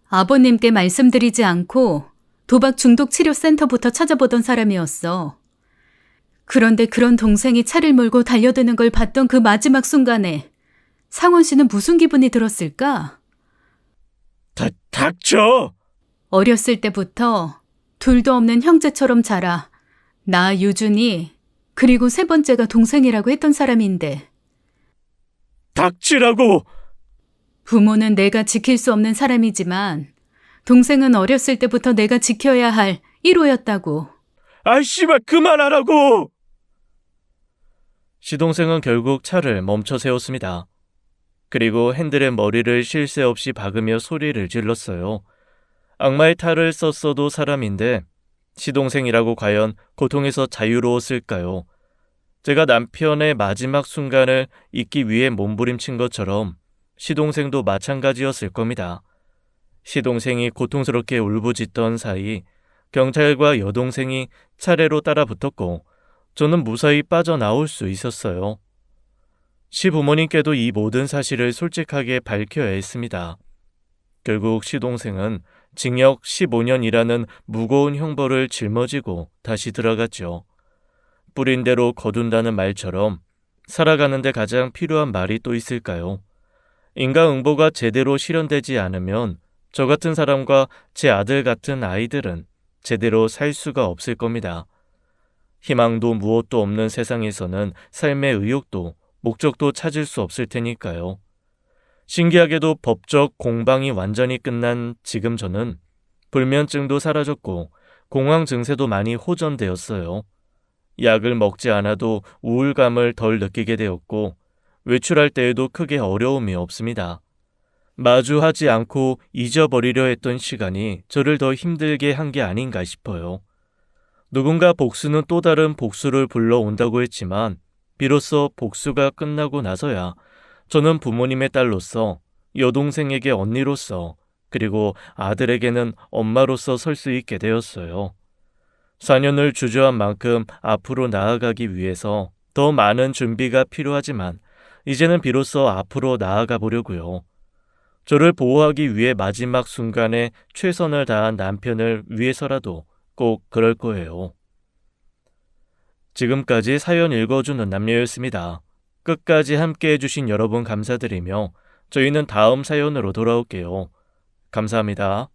아버님께 말씀드리지 않고 도박 중독 치료센터부터 찾아보던 사람이었어. 그런데 그런 동생이 차를 몰고 달려드는 걸 봤던 그 마지막 순간에 상원 씨는 무슨 기분이 들었을까? 닥쳐! 어렸을 때부터 둘도 없는 형제처럼 자라 나 유준이 그리고 세 번째가 동생이라고 했던 사람인데 닥치라고! 부모는 내가 지킬 수 없는 사람이지만 동생은 어렸을 때부터 내가 지켜야 할 1호였다고. 아이 씨발 그만하라고! 시동생은 결국 차를 멈춰 세웠습니다. 그리고 핸들에 머리를 쉴 새 없이 박으며 소리를 질렀어요. 악마의 탈을 썼어도 사람인데 시동생이라고 과연 고통에서 자유로웠을까요? 제가 남편의 마지막 순간을 잊기 위해 몸부림친 것처럼 시동생도 마찬가지였을 겁니다. 시동생이 고통스럽게 울부짖던 사이 경찰과 여동생이 차례로 따라붙었고 저는 무사히 빠져나올 수 있었어요. 시부모님께도 이 모든 사실을 솔직하게 밝혀야 했습니다. 결국 시동생은 징역 15년이라는 무거운 형벌을 짊어지고 다시 들어갔죠. 뿌린 대로 거둔다는 말처럼 살아가는데 가장 필요한 말이 또 있을까요? 인과응보가 제대로 실현되지 않으면 저 같은 사람과 제 아들 같은 아이들은 제대로 살 수가 없을 겁니다. 희망도 무엇도 없는 세상에서는 삶의 의욕도 목적도 찾을 수 없을 테니까요. 신기하게도 법적 공방이 완전히 끝난 지금 저는 불면증도 사라졌고 공황 증세도 많이 호전되었어요. 약을 먹지 않아도 우울감을 덜 느끼게 되었고 외출할 때에도 크게 어려움이 없습니다. 마주하지 않고 잊어버리려 했던 시간이 저를 더 힘들게 한 게 아닌가 싶어요. 누군가 복수는 또 다른 복수를 불러온다고 했지만 비로소 복수가 끝나고 나서야 저는 부모님의 딸로서, 여동생에게 언니로서, 그리고 아들에게는 엄마로서 설 수 있게 되었어요. 4년을 주저한 만큼 앞으로 나아가기 위해서 더 많은 준비가 필요하지만 이제는 비로소 앞으로 나아가 보려고요. 저를 보호하기 위해 마지막 순간에 최선을 다한 남편을 위해서라도 꼭 그럴 거예요. 지금까지 사연 읽어주는 남녀였습니다. 끝까지 함께 해주신 여러분 감사드리며 저희는 다음 사연으로 돌아올게요. 감사합니다.